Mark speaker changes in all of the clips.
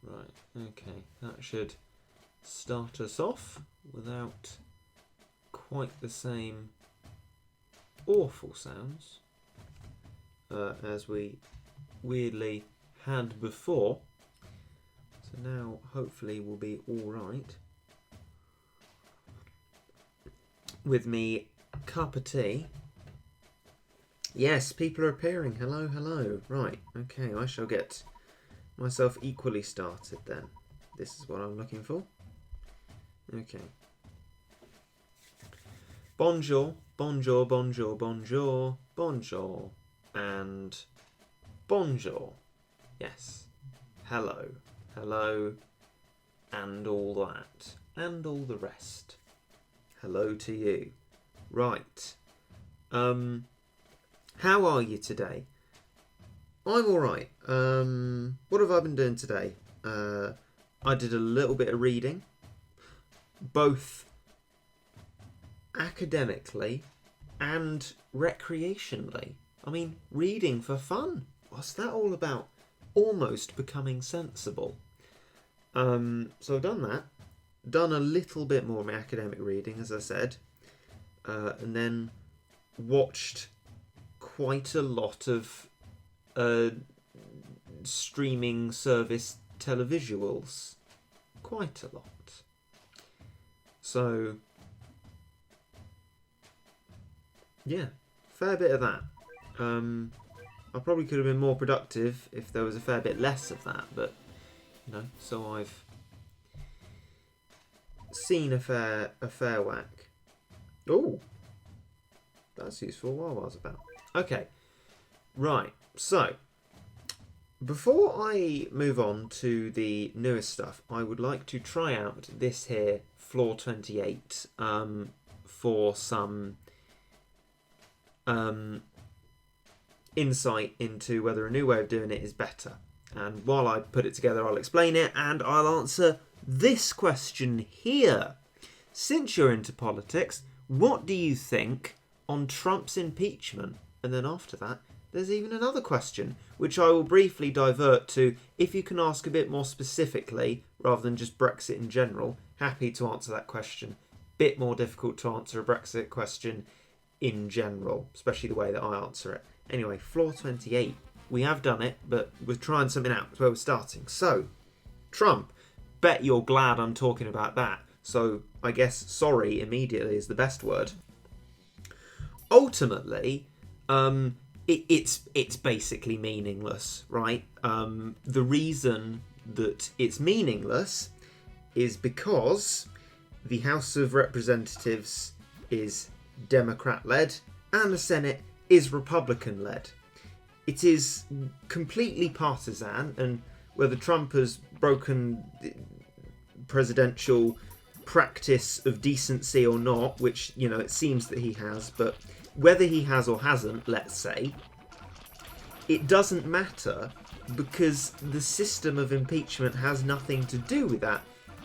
Speaker 1: Right, okay, that should start us off without quite the same awful sounds as we weirdly had before. So now hopefully we'll be alright. With me cup of tea. Yes, people are appearing. Hello, hello. Right, okay, I shall get myself equally started then. This is what I'm looking for. Okay. Bonjour, bonjour, bonjour, bonjour, bonjour, and bonjour. Yes. Hello, hello, and all that, and all the rest. Hello to you. Right. How are you today? I'm alright. What have I been doing today? I did a little bit of reading, both academically and recreationally. I mean, reading for fun. What's that all about? Almost becoming sensible. So I've done that. Done a little bit more of my academic reading, as I said. And then watched quite a lot of streaming service televisuals. Quite a lot. So, yeah, fair bit of that. I probably could have been more productive if there was a fair bit less of that, but, you know, so I've seen a fair whack. Oh, that's useful. What was about? Okay, right. So, before I move on to the newest stuff, I would like to try out this here Floor 28 for some insight into whether a new way of doing it is better. And while I put it together, I'll explain it and I'll answer this question here. Since you're into politics, what do you think on Trump's impeachment? And then after that, there's even another question, which I will briefly divert to. If you can ask a bit more specifically, rather than just Brexit in general, happy to answer that question. Bit more difficult to answer a Brexit question in general, especially the way that I answer it. Anyway, Floor 28. We have done it, but we're trying something out. That's where we're starting. So, Trump. Bet you're glad I'm talking about that. So, I guess sorry immediately is the best word. Ultimately, it's basically meaningless, right? The reason that it's meaningless is because the House of Representatives is Democrat-led and the Senate is Republican-led. It is completely partisan, and whether Trump has broken presidential practice of decency or not, which, you know, it seems that he has, but whether he has or hasn't, let's say, it doesn't matter because the system of impeachment has nothing to do with that.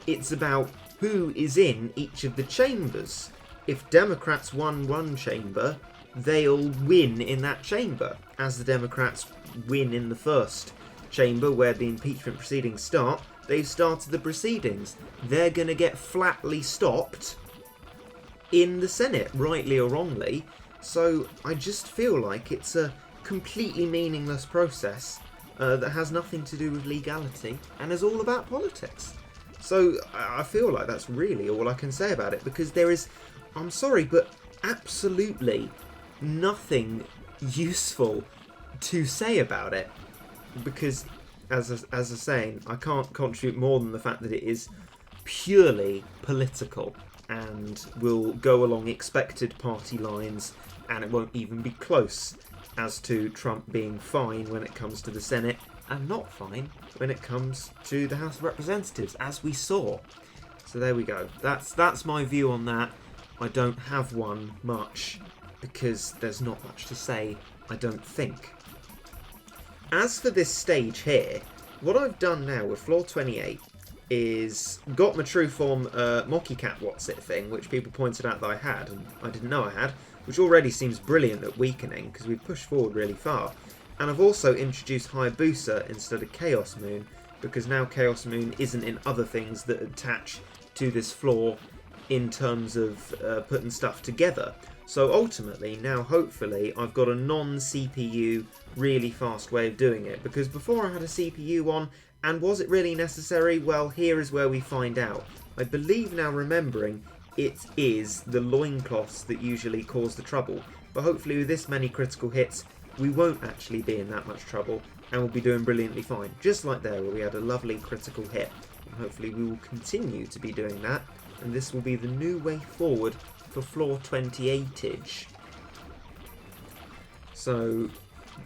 Speaker 1: It's about who is in each of the chambers. If Democrats won one chamber, they'll win in that chamber, as the Democrats win in the first chamber where the impeachment proceedings start. They've started the proceedings. They're going to get flatly stopped in the Senate, rightly or wrongly. So I just feel like it's a completely meaningless process that has nothing to do with legality and is all about politics. So I feel like that's really all I can say about it, because there is, I'm sorry, but absolutely nothing useful to say about it, because as a saying, I can't contribute more than the fact that it is purely political and will go along expected party lines, and it won't even be close as to Trump being fine when it comes to the Senate and not fine when it comes to the House of Representatives, as we saw. So there we go. That's my view on that. I don't have one much because there's not much to say, I don't think. As for this stage here, what I've done now with Floor 28 is got my true form Mocky Cat What's It thing, which people pointed out that I had, and I didn't know I had, which already seems brilliant at weakening, because we've pushed forward really far. And I've also introduced Hayabusa instead of Chaos Moon, because now Chaos Moon isn't in other things that attach to this floor in terms of putting stuff together. So ultimately, now hopefully, I've got a non-CPU, really fast way of doing it. Because before I had a CPU on, and was it really necessary? Well, here is where we find out. I believe now, remembering, it is the loincloths that usually cause the trouble. But hopefully with this many critical hits, we won't actually be in that much trouble, and we'll be doing brilliantly fine. Just like there, where we had a lovely critical hit. And hopefully we will continue to be doing that, and this will be the new way forward for floor 28-age. So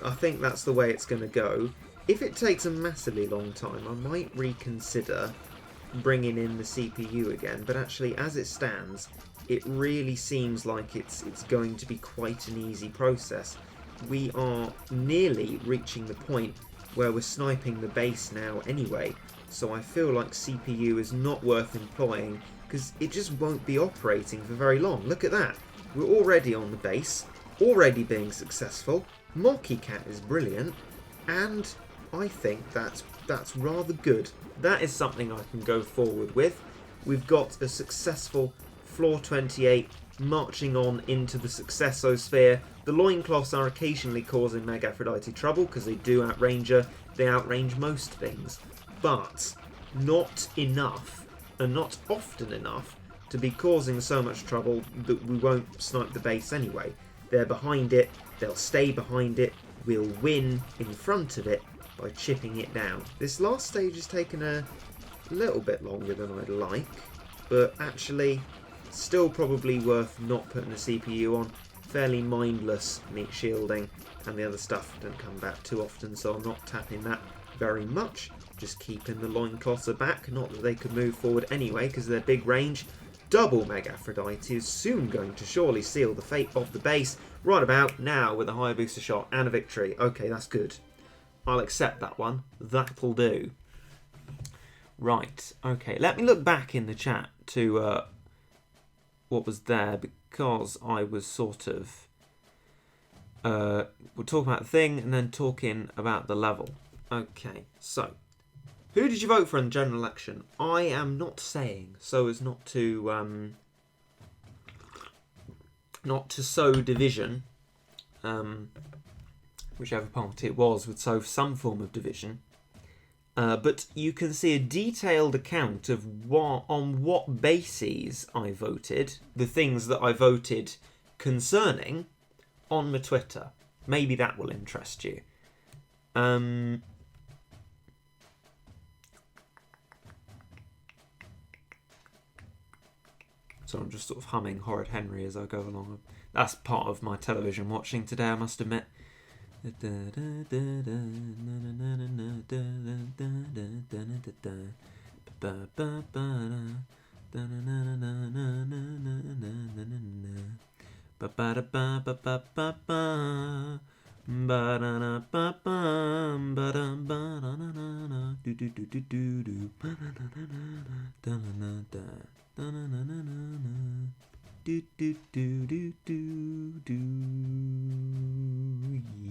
Speaker 1: I think that's the way it's going to go. If it takes a massively long time, I might reconsider bringing in the CPU again, but actually as it stands, it really seems like it's going to be quite an easy process. We are nearly reaching the point where we're sniping the base now anyway, so I feel like CPU is not worth employing, because it just won't be operating for very long. Look at that. We're already on the base, already being successful. Mocky Cat is brilliant, and I think that's rather good. That is something I can go forward with. We've got a successful floor 28 marching on into the Successosphere. The loincloths are occasionally causing Meg Aphrodite trouble because they do outrange her. They outrange most things, but not enough, and not often enough, to be causing so much trouble that we won't snipe the base anyway. They're behind it, they'll stay behind it, we'll win in front of it by chipping it down. This last stage has taken a little bit longer than I'd like, but actually still probably worth not putting the CPU on. Fairly mindless meat shielding, and the other stuff don't come back too often, so I'm not tapping that very much. Just keeping the loincloths back, not that they could move forward anyway because of their big range. Double Meg Aphrodite is soon going to surely seal the fate of the base right about now with a higher booster shot and a victory. Okay, that's good. I'll accept that one. That'll do. Right, okay, let me look back in the chat to what was there, because I was sort of we're talking about the thing and then talking about the level. Okay, so who did you vote for in the general election? I am not saying, so as not to sow division. Whichever party it was would sow some form of division. But you can see a detailed account of on what bases I voted, the things that I voted concerning, on my Twitter. Maybe that will interest you. So I'm just sort of humming Horrid Henry as I go along. That's part of my television watching today, I must admit.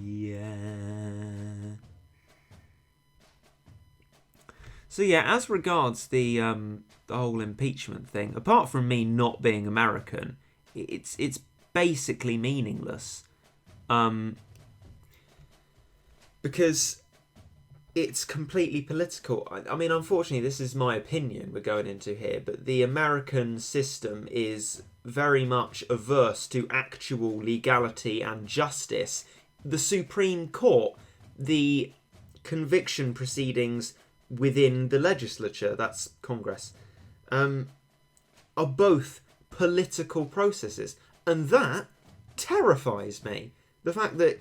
Speaker 1: Yeah. So yeah, as regards the whole impeachment thing, apart from me not being American, it's basically meaningless, because it's completely political. I mean, unfortunately, this is my opinion we're going into here, but the American system is very much averse to actual legality and justice. The Supreme Court, the conviction proceedings within the legislature, that's Congress, are both political processes. And that terrifies me. The fact that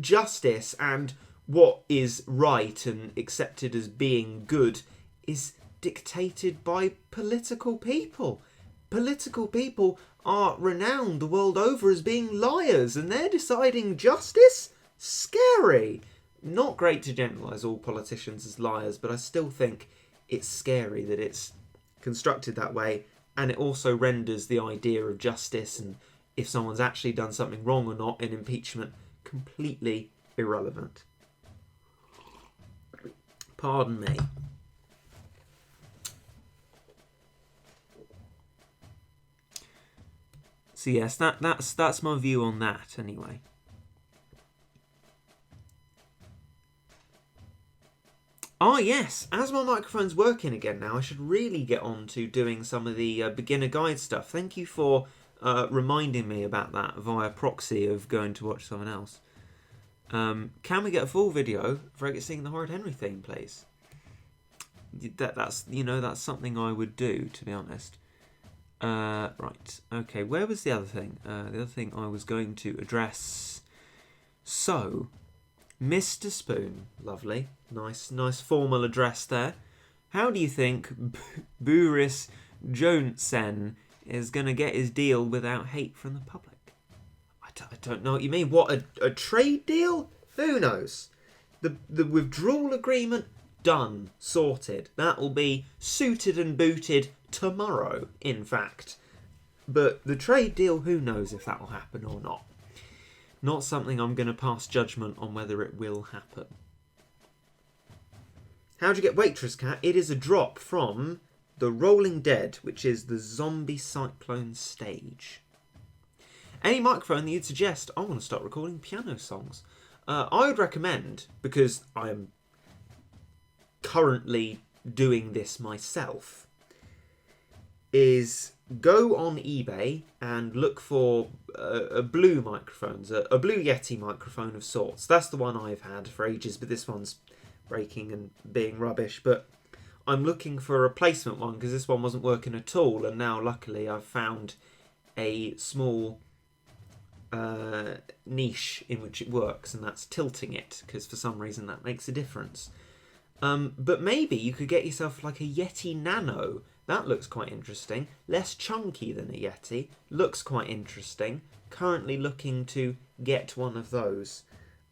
Speaker 1: justice and what is right and accepted as being good is dictated by political people. Political people are renowned the world over as being liars, and they're deciding justice? Scary. Not great to generalise all politicians as liars, but I still think it's scary that it's constructed that way, and it also renders the idea of justice and if someone's actually done something wrong or not in impeachment completely irrelevant. Pardon me. So yes, that's my view on that anyway. Oh yes, as my microphone's working again now, I should really get on to doing some of the beginner guide stuff. Thank you for reminding me about that via proxy of going to watch someone else. Can we get a full video of Reggie singing the Horrid Henry theme, please? That's something I would do, to be honest. Right, okay, where was the other thing? The other thing I was going to address. So, Mr. Spoon, lovely, nice formal address there. How do you think Boris Johnson is going to get his deal without hate from the public? I don't know what you mean. What, a trade deal? Who knows? The withdrawal agreement, done, sorted. That'll be suited and booted tomorrow, in fact. But the trade deal, who knows if that will happen or not. Not something I'm going to pass judgment on whether it will happen. How'd you get Waitress Cat? It is a drop from The Rolling Dead, which is the Zombie Cyclone stage. Any microphone that you'd suggest? I want to start recording piano songs. I would recommend, because I am currently doing this myself, is go on eBay and look for a blue microphones, a blue Yeti microphone of sorts. That's the one I've had for ages, but this one's breaking and being rubbish. But I'm looking for a replacement one because this one wasn't working at all, and now luckily I've found a small niche in which it works, and that's tilting it, because for some reason that makes a difference. But maybe you could get yourself like a Yeti Nano. That looks quite interesting. Less chunky than a Yeti. Looks quite interesting. Currently looking to get one of those.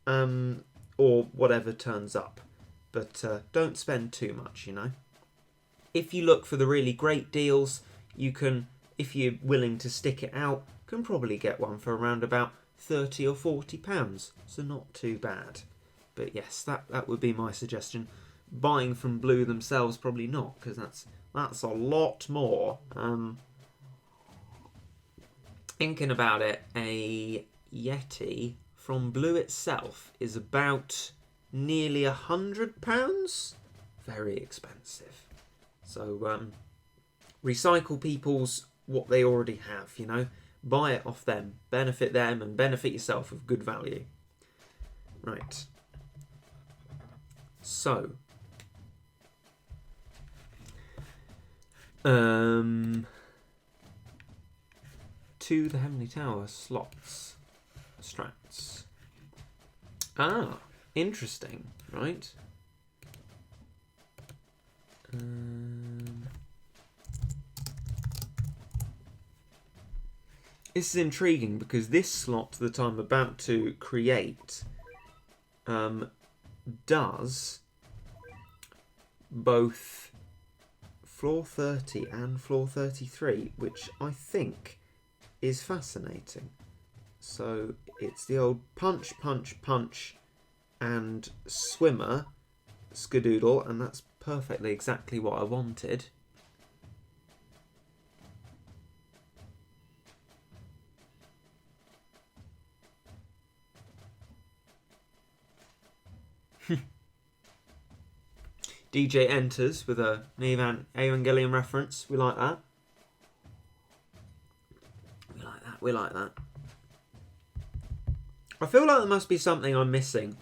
Speaker 1: Or whatever turns up. But don't spend too much, you know. If you look for the really great deals, you can, if you're willing to stick it out, can probably get one for around about £30 or £40. So not too bad. But yes, that would be my suggestion. Buying from Blue themselves, probably not, because that's a lot more. Thinking about it, a Yeti from Blue itself is about nearly £100. Very expensive. So recycle people's what they already have, you know. Buy it off them, benefit them, and benefit yourself with good value. Right. So. To the Heavenly Tower slots. Strats. Ah, interesting, right? This is intriguing because this slot that I'm about to create does both floor 30 and floor 33, which I think is fascinating. So it's the old punch, punch, punch and swimmer skadoodle, and that's perfectly exactly what I wanted. DJ enters with a Evangelion reference. We like that. We like that. I feel like there must be something I'm missing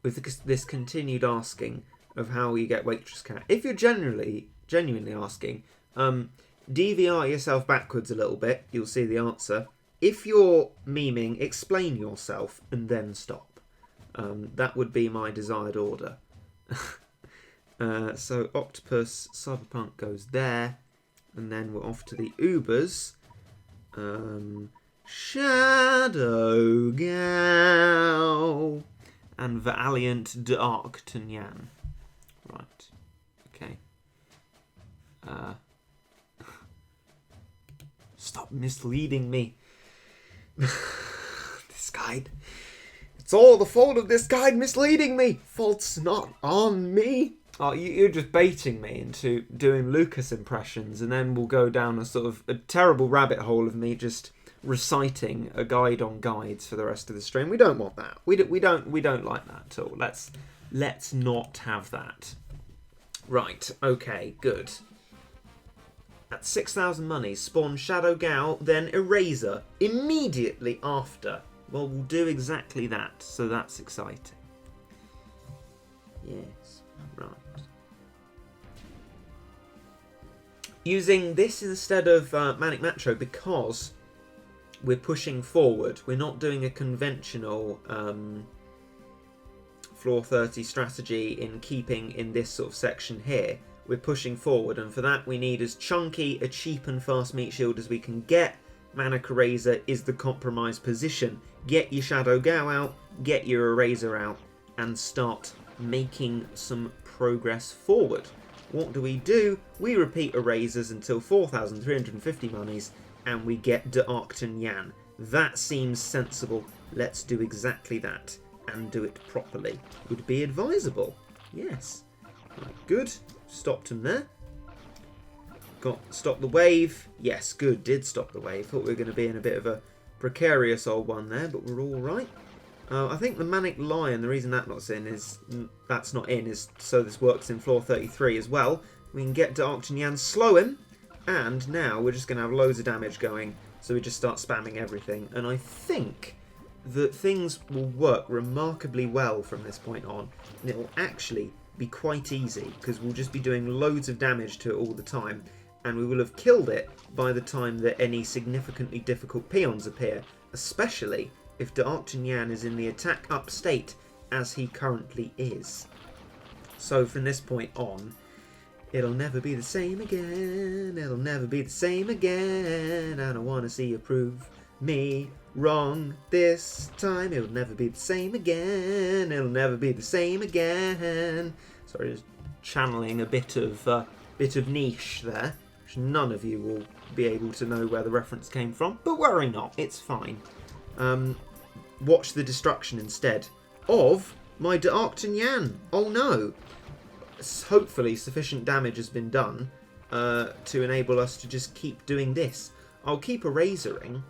Speaker 1: with this continued asking of how you get Waitress Cat. If you're genuinely asking, DVR yourself backwards a little bit. You'll see the answer. If you're memeing, explain yourself and then stop. That would be my desired order. So Octopus Cyberpunk goes there, and then we're off to the Ubers. Shadow Gal and Valiant D'Arctagnan. Right. Okay. Stop misleading me. This guide. It's all the fault of this guide misleading me. Fault's not on me. Oh, you're just baiting me into doing Lucas impressions, and then we'll go down a sort of a terrible rabbit hole of me just reciting a guide on guides for the rest of the stream. We don't want that. We don't like that at all. Let's not have that. Right. Okay. Good. At 6,000 money, spawn Shadow Gao, then Eraser immediately after. Well, we'll do exactly that. So that's exciting. Yes. Right. Using this instead of Manic Macho because we're pushing forward. We're not doing a conventional floor 30 strategy in keeping in this sort of section here. We're pushing forward, and for that we need as chunky a cheap and fast meat shield as we can get. Manic Eraser is the compromise position. Get your Shadow Gao out, get your Eraser out, and start making some progress forward. What do? We repeat Erasers until 4,350 monies, and we get d'Artagnan. That seems sensible. Let's do exactly that, and do it properly. Would be advisable. Yes. Right, good. Stopped him there. Stop the wave. Yes, good. Did stop the wave. Thought we were going to be in a bit of a precarious old one there, but we're all right. I think the Manic Lion, the reason that's not in is so this works in floor 33 as well. We can get d'Artagnan, slow him, and now we're just going to have loads of damage going, so we just start spamming everything. And I think that things will work remarkably well from this point on, and it will actually be quite easy, because we'll just be doing loads of damage to it all the time, and we will have killed it by the time that any significantly difficult peons appear, especially if d'Artagnan is in the attack up state as he currently is. So from this point on, it'll never be the same again, it'll never be the same again, I don't want to see you prove me wrong this time, it'll never be the same again, it'll never be the same again. Sorry, just channeling a bit of niche there, which none of you will be able to know where the reference came from, but worry not, it's fine. Watch the destruction instead of my d'Artagnan. Oh no! Hopefully sufficient damage has been done to enable us to just keep doing this. I'll keep erasering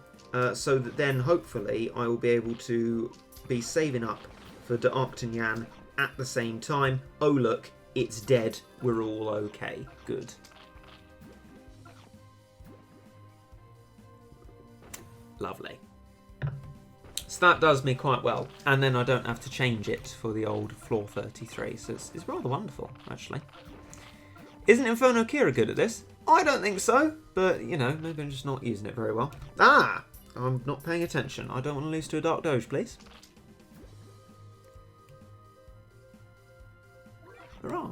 Speaker 1: so that then hopefully I will be able to be saving up for d'Artagnan at the same time. Oh look, it's dead. We're all okay. Good. Lovely. So that does me quite well, and then I don't have to change it for the old floor 33, so it's rather wonderful, actually. Isn't Inferno Kira good at this? I don't think so, but, you know, maybe I'm just not using it very well. Ah! I'm not paying attention. I don't want to lose to a Dark Doge, please. Hurrah.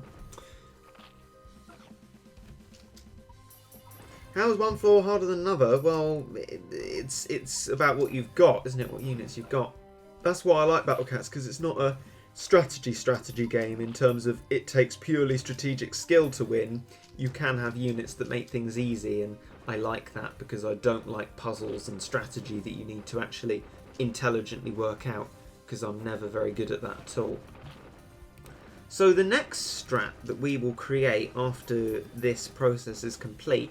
Speaker 1: How is one floor harder than another? Well, it's about what you've got, isn't it? What units you've got. That's why I like Battle Cats, because it's not a strategy game in terms of it takes purely strategic skill to win. You can have units that make things easy, and I like that because I don't like puzzles and strategy that you need to actually intelligently work out, because I'm never very good at that at all. So the next strat that we will create after this process is complete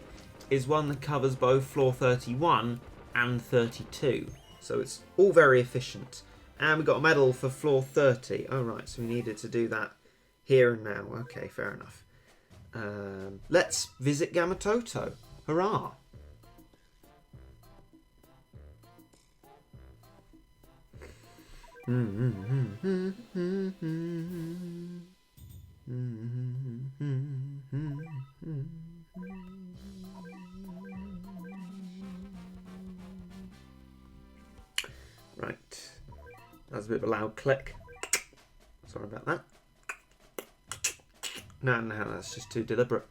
Speaker 1: is one that covers both floor 31 and 32. So it's all very efficient. And we got a medal for floor 30. Oh right, so we needed to do that here and now. Okay, fair enough. Let's visit Gamatoto. Hurrah! Right, that's a bit of a loud click. Sorry about that. No, that's just too deliberate.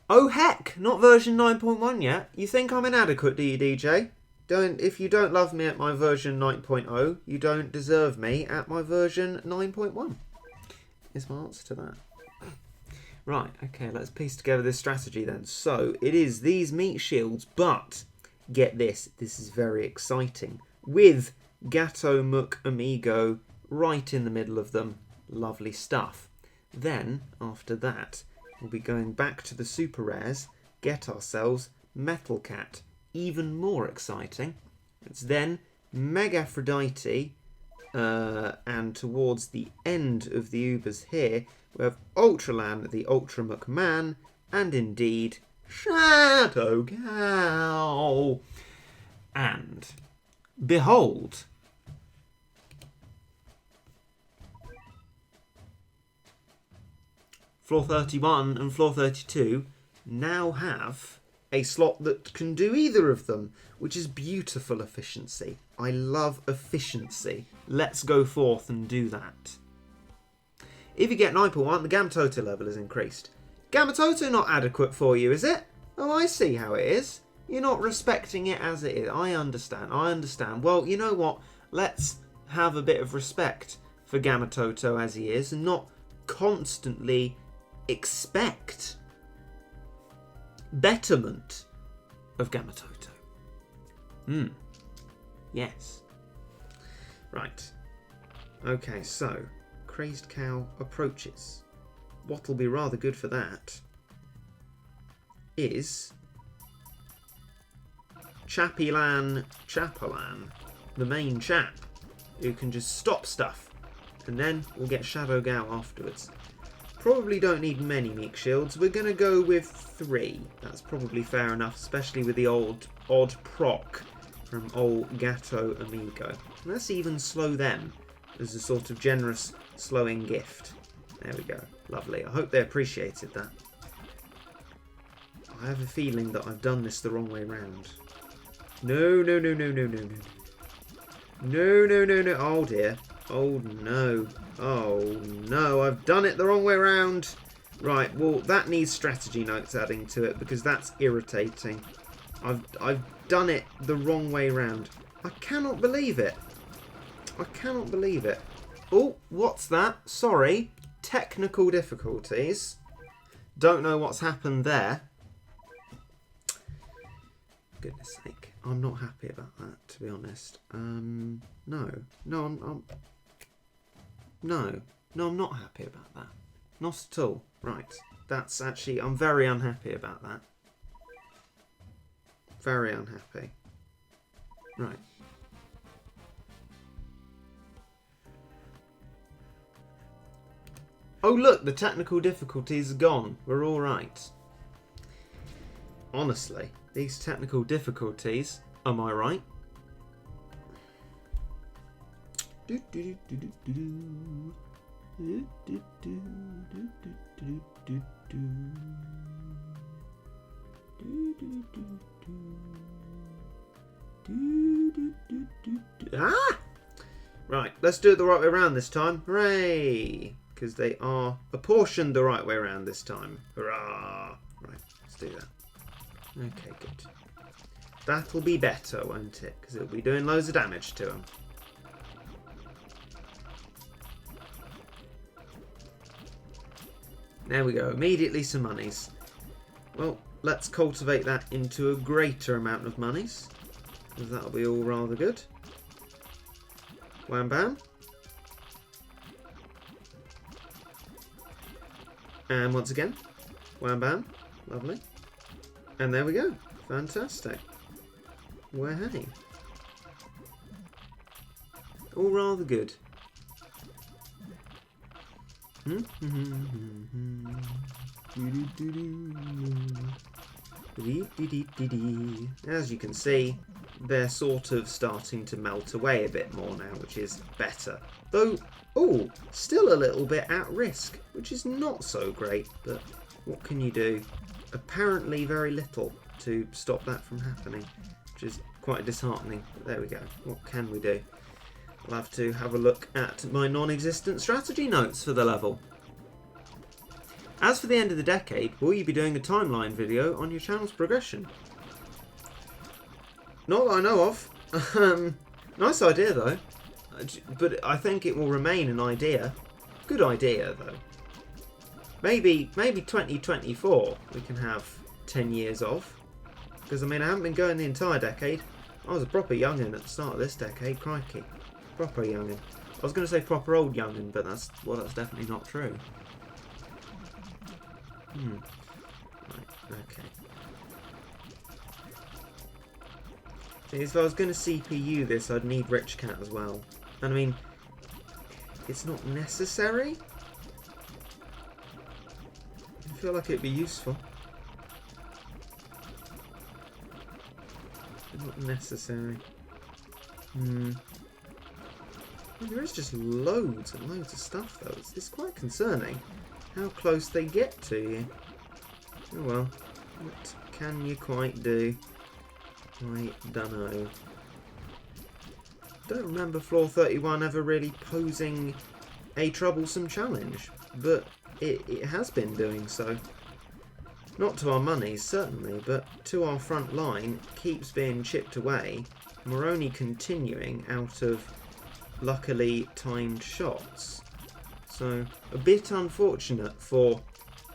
Speaker 1: Oh heck, not version 9.1 yet. You think I'm inadequate, do you, DJ? If you don't love me at my version 9.0, you don't deserve me at my version 9.1. Is my answer to that. Right, okay, let's piece together this strategy then. So, it is these meat shields, but get this is very exciting. With Gato Muk Amigo right in the middle of them. Lovely stuff. Then, after that, we'll be going back to the super rares, get ourselves Metal Cat even more exciting. It's then Megaphrodite, and towards the end of the Ubers here, we have Ultraland, the Ultra McMahon, and indeed Shadow Cow. And behold, floor 31 and floor 32 now have a slot that can do either of them, which is beautiful efficiency. I love efficiency. Let's go forth and do that. If you get 9.1, the Gamma Toto level is increased. Gamma Toto not adequate for you, is it? Oh, I see how it is. You're not respecting it as it is. I understand. Well, you know what? Let's have a bit of respect for Gamma Toto as he is and not constantly expect betterment of Gamma Toto. Yes. Right. Okay, so Crazed Cow approaches. What'll be rather good for that is Chapalan, the main chap, who can just stop stuff. And then we'll get Shadow Cow afterwards. Probably don't need many meek shields. We're going to go with 3. That's probably fair enough, especially with the odd proc from old Gato Amigo. Let's even slow them as a sort of generous slowing gift. There we go. Lovely. I hope they appreciated that. I have a feeling that I've done this the wrong way round. No. No. Oh dear. Oh no. Oh no, I've done it the wrong way around. Right, well that needs strategy notes adding to it because that's irritating. I've done it the wrong way round. I cannot believe it. Oh, what's that? Sorry. Technical difficulties. Don't know what's happened there. Goodness sake. I'm not happy about that, to be honest. No, I'm not happy about that. Not at all. Right. That's actually... I'm very unhappy about that. Very unhappy. Right. Oh look, the technical difficulties are gone. We're all right. Honestly, these technical difficulties, am I right? Ah! Right, let's do it the right way around this time. Hooray! Because they are apportioned the right way around this time. Hurrah! Right, let's do that. Okay, good. That'll be better, won't it? Because it'll be doing loads of damage to them. There we go. Immediately some monies. Well, let's cultivate that into a greater amount of monies. Because that'll be all rather good. Wham bam. And once again. Wham bam. Lovely. And there we go. Fantastic. Well, hey. All rather good. As you can see, they're sort of starting to melt away a bit more now, which is better. Though, oh, still a little bit at risk, which is not so great, but what can you do? Apparently very little to stop that from happening, which is quite disheartening. But there we go. What can we do? I'll have to have a look at my non-existent strategy notes for the level. As for the end of the decade, will you be doing a timeline video on your channel's progression? Not that I know of. Nice idea though. But I think it will remain an idea. Good idea though. Maybe 2024 we can have 10 years of. Because I mean I haven't been going the entire decade. I was a proper young'un at the start of this decade, crikey. Proper young'un. I was going to say proper old young'un, but that's definitely not true. Right, okay. If I was going to CPU this, I'd need Rich Cat as well. And I mean, it's not necessary. I feel like it'd be useful. Not necessary. There is just loads and loads of stuff though. It's quite concerning how close they get to you. Oh well, what can you quite do? I dunno. Don't remember Floor 31 ever really posing a troublesome challenge, but it has been doing so. Not to our monies, certainly, but to our front line, keeps being chipped away, and we're only continuing out of luckily timed shots. So, a bit unfortunate for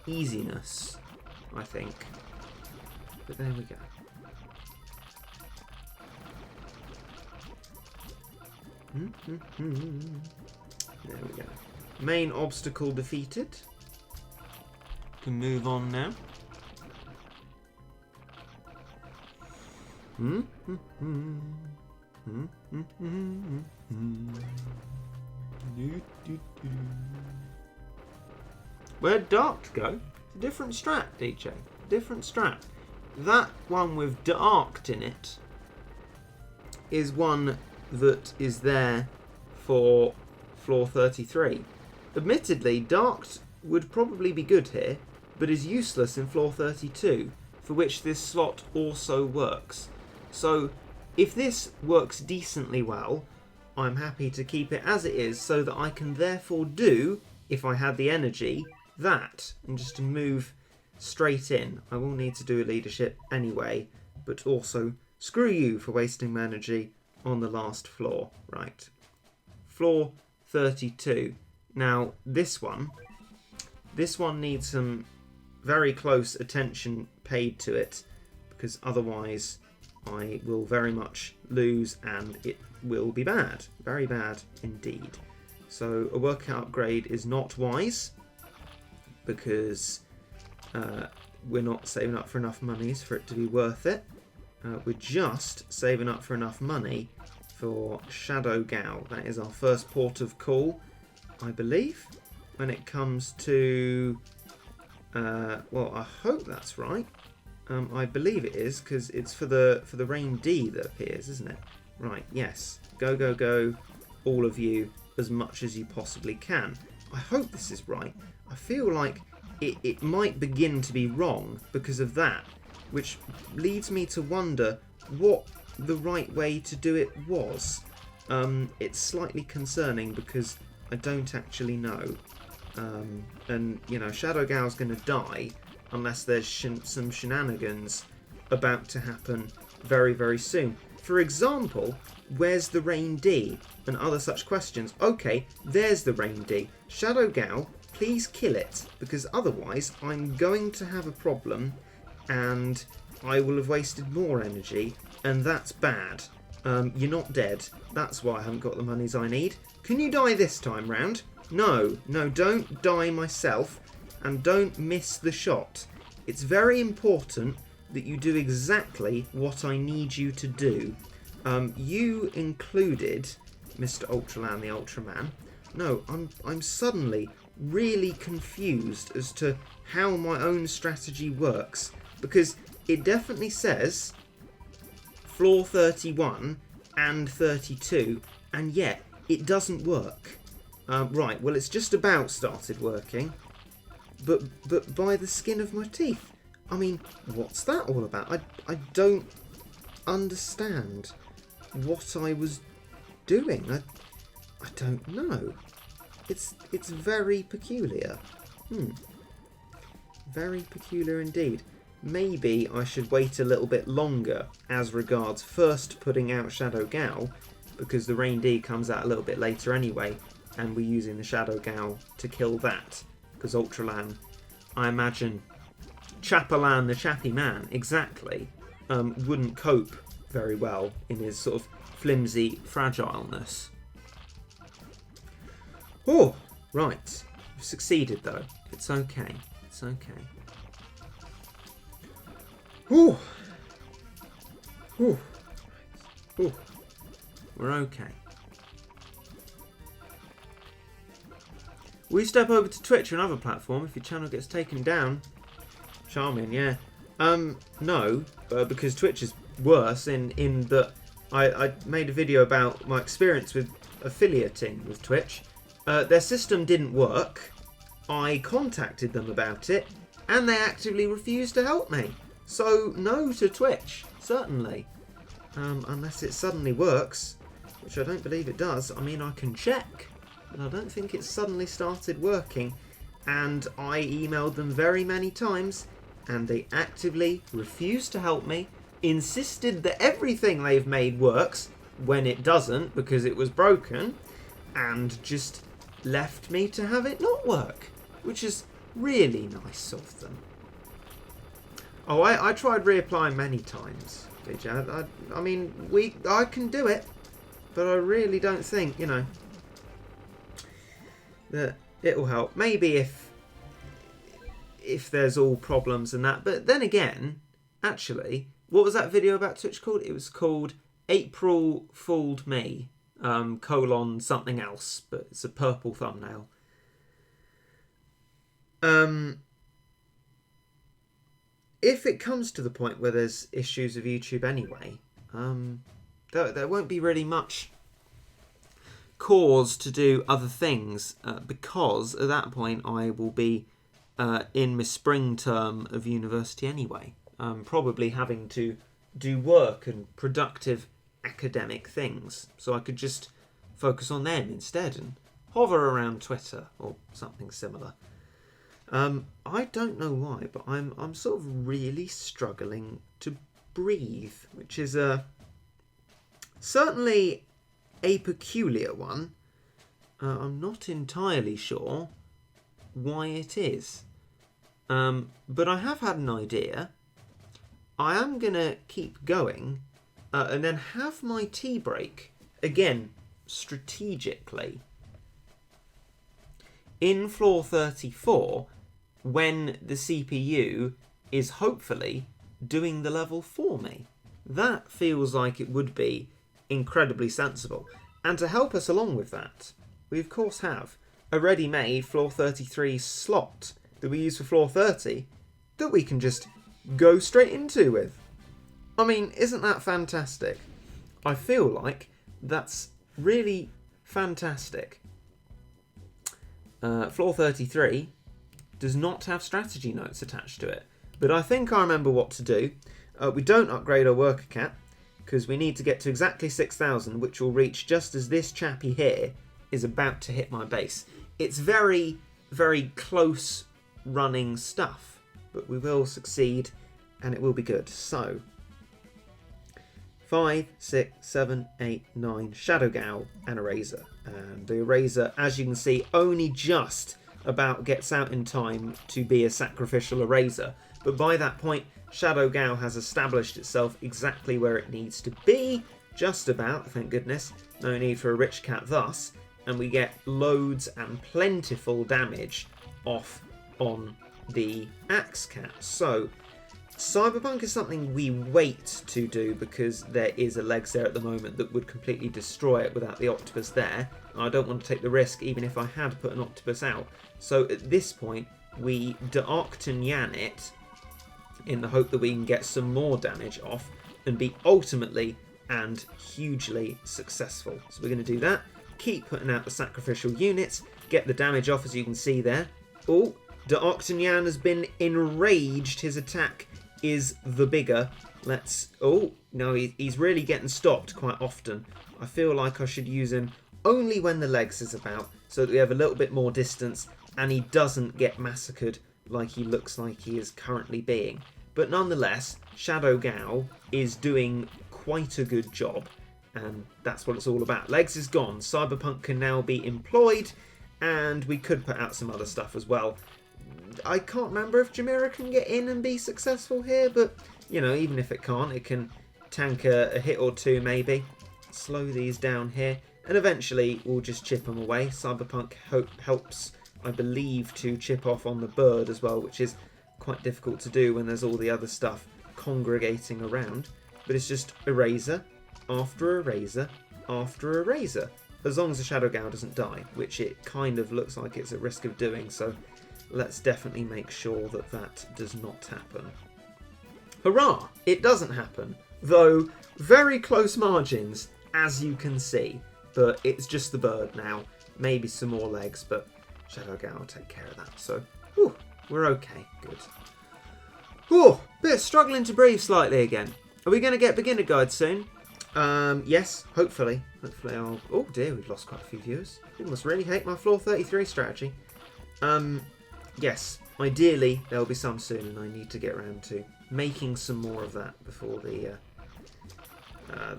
Speaker 1: easiness, I think. But there we go. There we go. Main obstacle defeated. Can move on now. Where'd Darked go? It's a different strat, DJ. Different strat. That one with Darked in it is one that is there for Floor 33. Admittedly, Darked would probably be good here, but is useless in Floor 32, for which this slot also works. So, if this works decently well, I'm happy to keep it as it is, so that I can therefore do, if I had the energy, that, and just to move straight in. I will need to do a leadership anyway, but also screw you for wasting my energy on the last floor. Right. Floor 32. Now, this one needs some very close attention paid to it, because otherwise I will very much lose and it will be bad. Very bad indeed. So a workout upgrade is not wise, because we're not saving up for enough monies for it to be worth it. We're just saving up for enough money for Shadow Gal. That is our first port of call, I believe, when it comes to... well, I hope that's right. I believe it is, because it's for the Rain D that appears, isn't it? Right, yes. Go, go, go, all of you, as much as you possibly can. I hope this is right. I feel like it might begin to be wrong because of that, which leads me to wonder what the right way to do it was. It's slightly concerning because I don't actually know. And, you know, Shadow Gal's going to die unless there's some shenanigans about to happen very, very soon. For example, where's the Rain D? And other such questions. Okay, there's the Rain D. Shadow Gal, please kill it, because otherwise I'm going to have a problem and I will have wasted more energy, and that's bad. You're not dead. That's why I haven't got the monies I need. Can you die this time round? No, don't die myself, and don't miss the shot. It's very important that you do exactly what I need you to do. You included Mr. Ultraland the Ultraman. No, I'm suddenly really confused as to how my own strategy works, because it definitely says floor 31 and 32, and yet it doesn't work. Right, well, it's just about started working, but by the skin of my teeth. I mean, what's that all about? I don't understand what I was doing. I don't know. It's very peculiar. Very peculiar indeed. Maybe I should wait a little bit longer as regards first putting out Shadow Gal, because the Rain D comes out a little bit later anyway, and we're using the Shadow Gal to kill that, because Ultralan, I imagine, Chapalan the Chappy Man, exactly, wouldn't cope very well in his sort of flimsy fragileness. Oh, right. We've succeeded though. It's okay. It's okay. Oh. Oh. Ooh, we're okay. Will you step over to Twitch or another platform if your channel gets taken down? Charming, yeah. No, because Twitch is worse in that I made a video about my experience with affiliating with Twitch. Their system didn't work. I contacted them about it, and they actively refused to help me. So, no to Twitch, certainly. Unless it suddenly works, which I don't believe it does. I mean, I can check, but I don't think it suddenly started working. And I emailed them very many times, and they actively refused to help me, insisted that everything they've made works when it doesn't because it was broken, and just left me to have it not work, which is really nice of them. Oh, I tried reapplying many times, DJ. I mean, I can do it, but I really don't think, that it'll help. Maybe if there's all problems and that. But then again, actually, what was that video about Twitch called? It was called April Fooled Me, something else, but it's a purple thumbnail. If it comes to the point where there's issues with YouTube anyway, there won't be really much cause to do other things, because at that point I will be in my spring term of university anyway, probably having to do work and productive academic things, so I could just focus on them instead and hover around Twitter or something similar. I don't know why, but I'm sort of really struggling to breathe, which is certainly a peculiar one. I'm not entirely sure why it is, but I have had an idea. I am gonna keep going and then have my tea break again strategically in floor 34 when the CPU is hopefully doing the level for me. That feels like it would be incredibly sensible. And to help us along with that, we of course have a ready-made floor 33 slot that we use for floor 30 that we can just go straight into with. I mean, isn't that fantastic? I feel like that's really fantastic. Floor 33 does not have strategy notes attached to it, but I think I remember what to do. We don't upgrade our worker cap because we need to get to exactly 6,000, which will reach just as this chappy here is about to hit my base. It's very, very close running stuff, but we will succeed and it will be good. So 5, 6, 7, 8, 9, Shadow Gal and Eraser. And the Eraser, as you can see, only just about gets out in time to be a sacrificial Eraser. But by that point, Shadow Gal has established itself exactly where it needs to be. Just about, thank goodness. No need for a Rich Cat thus. And we get loads and plentiful damage off on the Axe Cat. So Cyberpunk is something we wait to do because there is a legs there at the moment that would completely destroy it without the octopus there. I don't want to take the risk even if I had put an octopus out. So at this point we D'Arctagnan it in the hope that we can get some more damage off and be ultimately and hugely successful. So we're going to do that. Keep putting out the sacrificial units. Get the damage off as you can see there. Oh, D'Arctagnan has been enraged. His attack is the bigger. Let's... Oh, no, he's really getting stopped quite often. I feel like I should use him only when the legs is about so that we have a little bit more distance and he doesn't get massacred like he looks like he is currently being. But nonetheless, Shadow Gal is doing quite a good job, and that's what it's all about. Legs is gone. Cyberpunk can now be employed, and we could put out some other stuff as well. I can't remember if Jamira can get in and be successful here, but, you know, even if it can't, it can tank a hit or two maybe. Slow these down here, and eventually we'll just chip them away. Cyberpunk helps, I believe, to chip off on the bird as well, which is quite difficult to do when there's all the other stuff congregating around. But it's just Eraser, after a razor, after a razor. As long as the Shadow Gal doesn't die, which it kind of looks like it's at risk of doing, so let's definitely make sure that that does not happen. Hurrah! It doesn't happen, though very close margins, as you can see. But it's just the bird now. Maybe some more legs, but Shadow Gal will take care of that. So, whew, we're okay. Good. Whew, bit struggling to breathe slightly again. Are we going to get beginner guide soon? Yes, hopefully. Hopefully I'll... Oh dear, we've lost quite a few viewers. People must really hate my floor 33 strategy. Yes, ideally there'll be some soon, and I need to get around to making some more of that before the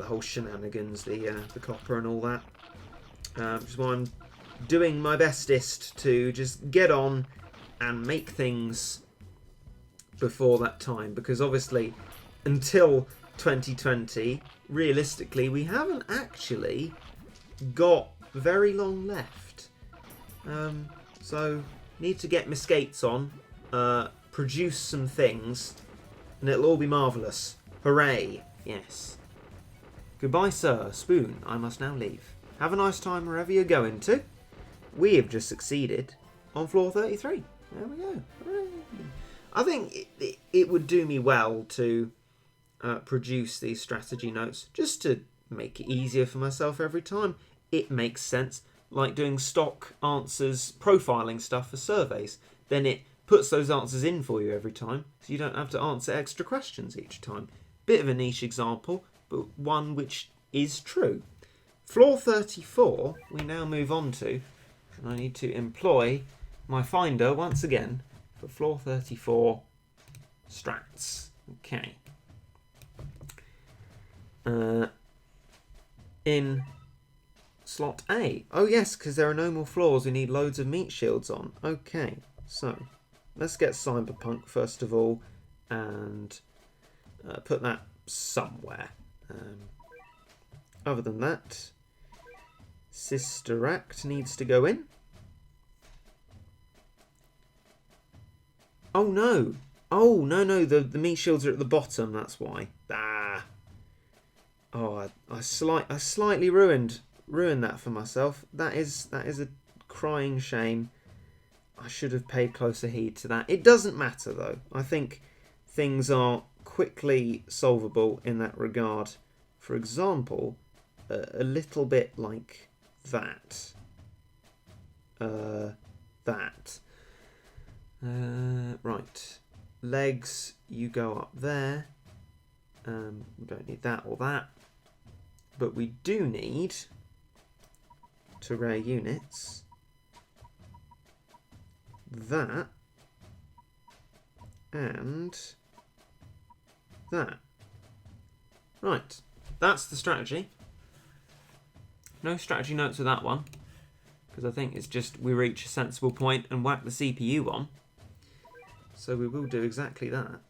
Speaker 1: whole shenanigans, the copper and all that. Which is why I'm doing my bestest to just get on and make things before that time, because obviously until 2020, realistically, we haven't actually got very long left. So need to get my skates on, produce some things, and it'll all be marvellous. Hooray! Yes. Goodbye, sir. Spoon, I must now leave. Have a nice time wherever you're going to. We have just succeeded on floor 33. There we go. Hooray. I think it would do me well to produce these strategy notes, just to make it easier for myself every time. It makes sense, like doing stock answers, profiling stuff for surveys. Then it puts those answers in for you every time, so you don't have to answer extra questions each time. Bit of a niche example, but one which is true. Floor 34, we now move on to, and I need to employ my finder once again for floor 34 strats. Okay. In slot A. Oh yes, because there are no more floors we need loads of meat shields on. Okay, so let's get Cyberpunk first of all, and put that somewhere. Other than that, Sister Act needs to go in. Oh no! Oh no! The meat shields are at the bottom. That's why. Ah. Oh, I slightly ruined that for myself. That is a crying shame. I should have paid closer heed to that. It doesn't matter though. I think things are quickly solvable in that regard. For example, a little bit like that. Right. Legs, you go up there. We don't need that or that. But we do need, to rare units, that and that. Right, that's the strategy. No strategy notes with that one, because I think it's just we reach a sensible point and whack the CPU on. So we will do exactly that.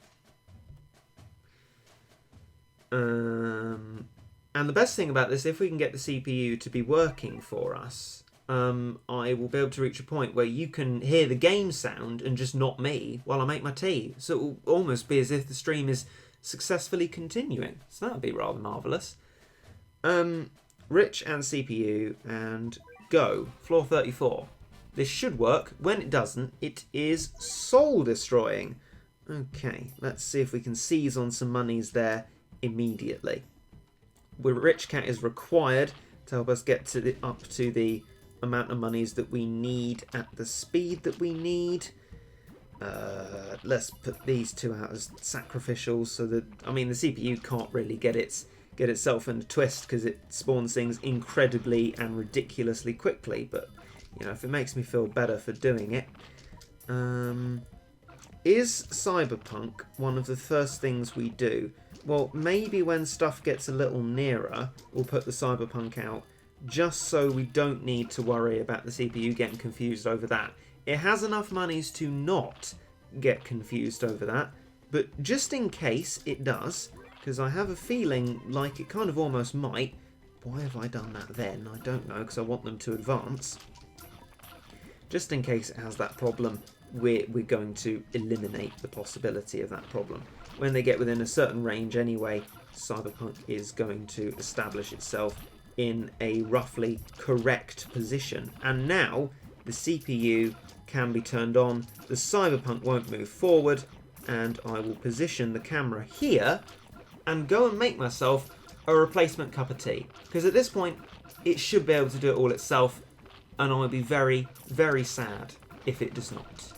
Speaker 1: And the best thing about this, if we can get the CPU to be working for us, I will be able to reach a point where you can hear the game sound and just not me while I make my tea. So it will almost be as if the stream is successfully continuing. So that would be rather marvellous. Rich and CPU, and go. Floor 34. This should work. When it doesn't, it is soul destroying. Okay, let's see if we can seize on some monies there immediately. Rich Cat is required to help us get to up to the amount of monies that we need at the speed that we need. Let's put these two out as sacrificials, so that, I mean, the CPU can't really get itself in a twist because it spawns things incredibly and ridiculously quickly. But you know, if it makes me feel better for doing it. Is Cyberpunk one of the first things we do? Well, maybe when stuff gets a little nearer, we'll put the Cyberpunk out, just so we don't need to worry about the CPU getting confused over that. It has enough monies to not get confused over that, but just in case it does, because I have a feeling like it kind of almost might. Why have I done that then? I don't know, because I want them to advance. Just in case it has that problem, we're going to eliminate the possibility of that problem. When they get within a certain range anyway, Cyberpunk is going to establish itself in a roughly correct position. And now the CPU can be turned on, the Cyberpunk won't move forward, and I will position the camera here and go and make myself a replacement cup of tea. Because at this point, it should be able to do it all itself, and I would be very, very sad if it does not.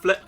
Speaker 1: Flip.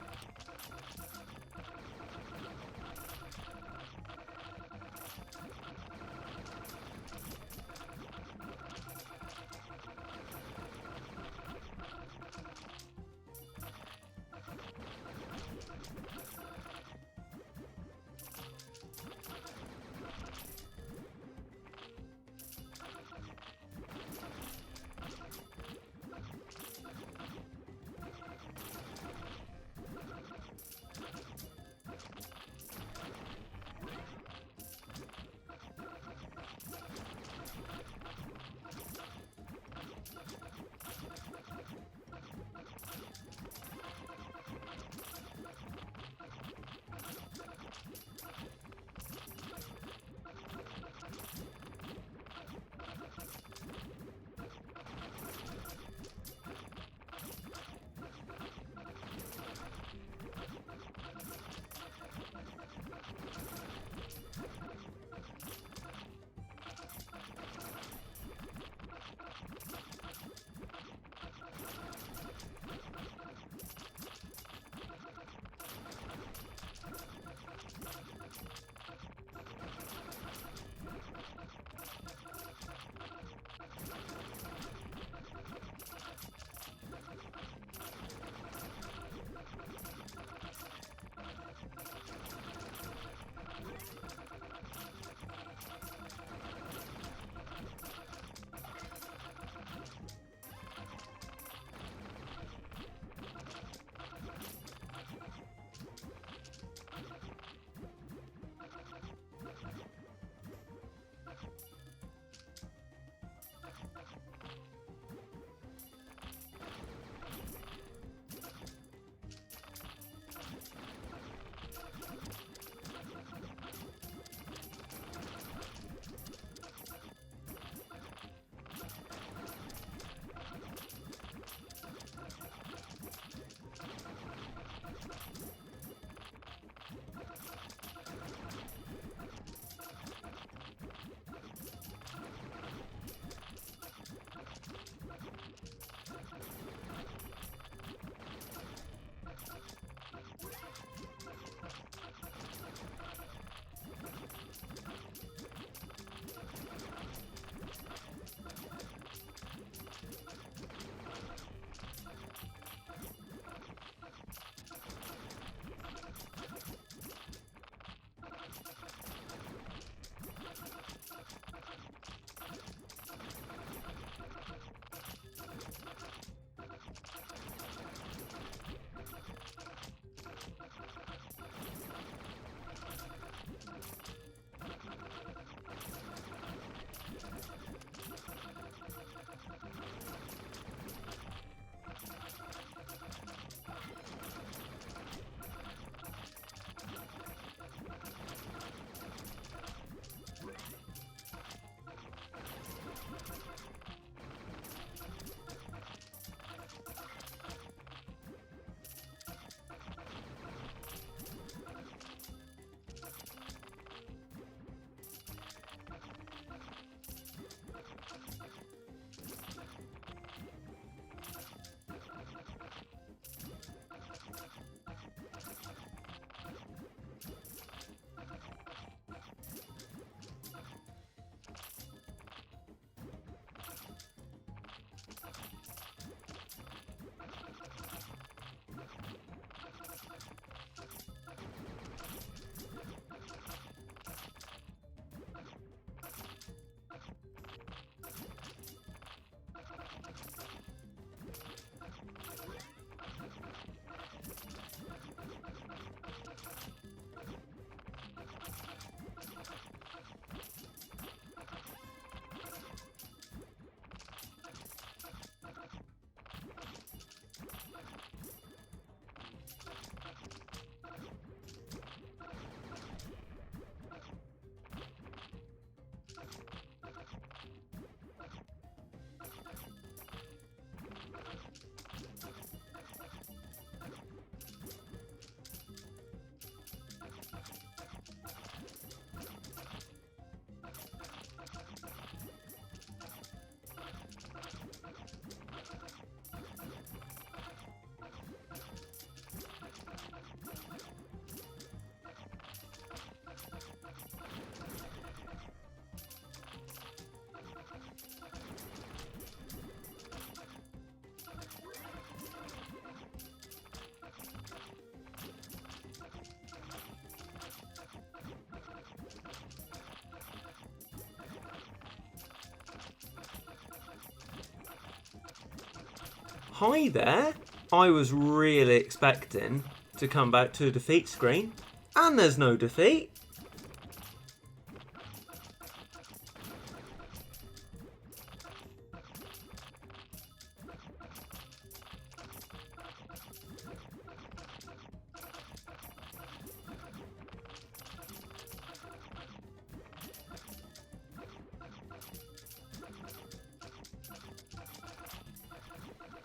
Speaker 1: Hi there. I was really expecting to come back to a defeat screen, and there's no defeat.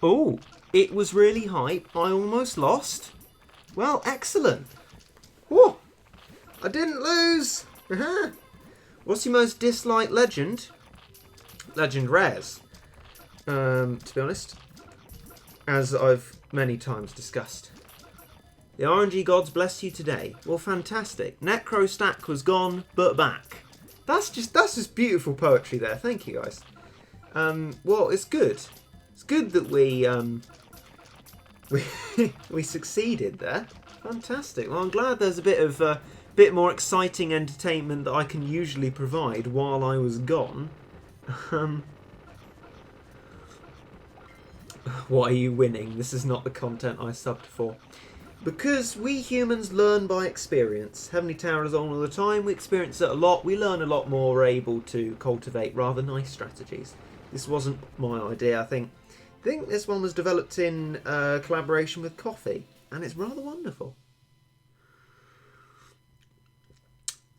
Speaker 1: Oh, it was really hype. I almost lost. Well, excellent. Whoa, I didn't lose. What's your most disliked legend? Legend rares. To be honest, as I've many times discussed. The RNG gods bless you today. Well, fantastic. Necro stack was gone, but back. That's just beautiful poetry there. Thank you, guys. Well, it's good. It's good that we succeeded there. Fantastic. Well, I'm glad there's a bit more exciting entertainment that I can usually provide while I was gone. Why are you winning? This is not the content I subbed for. Because we humans learn by experience. Heavenly Tower is on all the time. We experience it a lot. We learn a lot more. We're able to cultivate rather nice strategies. This wasn't my idea. I think this one was developed in collaboration with Coffee, and it's rather wonderful.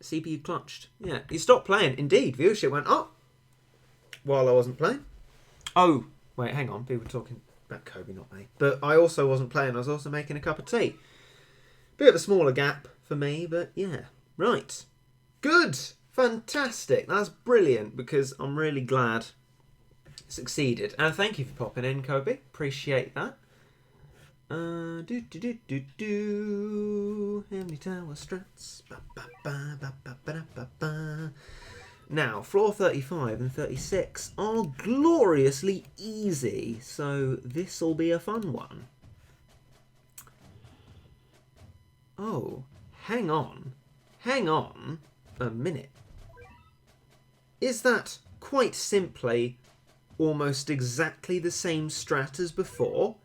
Speaker 1: CPU clutched. Yeah, he stopped playing. Indeed, viewership went up while I wasn't playing. Oh, wait, hang on. People were talking about Cuuby, not me. But I also wasn't playing. I was also making a cup of tea. Bit of a smaller gap for me, but yeah. Right. Good. Fantastic. That's brilliant, because I'm really glad succeeded. And thank you for popping in, Cuuby. Appreciate that. Heavenly Tower strats. Now, floor 35 and 36 are gloriously easy, so this'll be a fun one. Oh, hang on a minute. Is that quite simply almost exactly the same strat as before,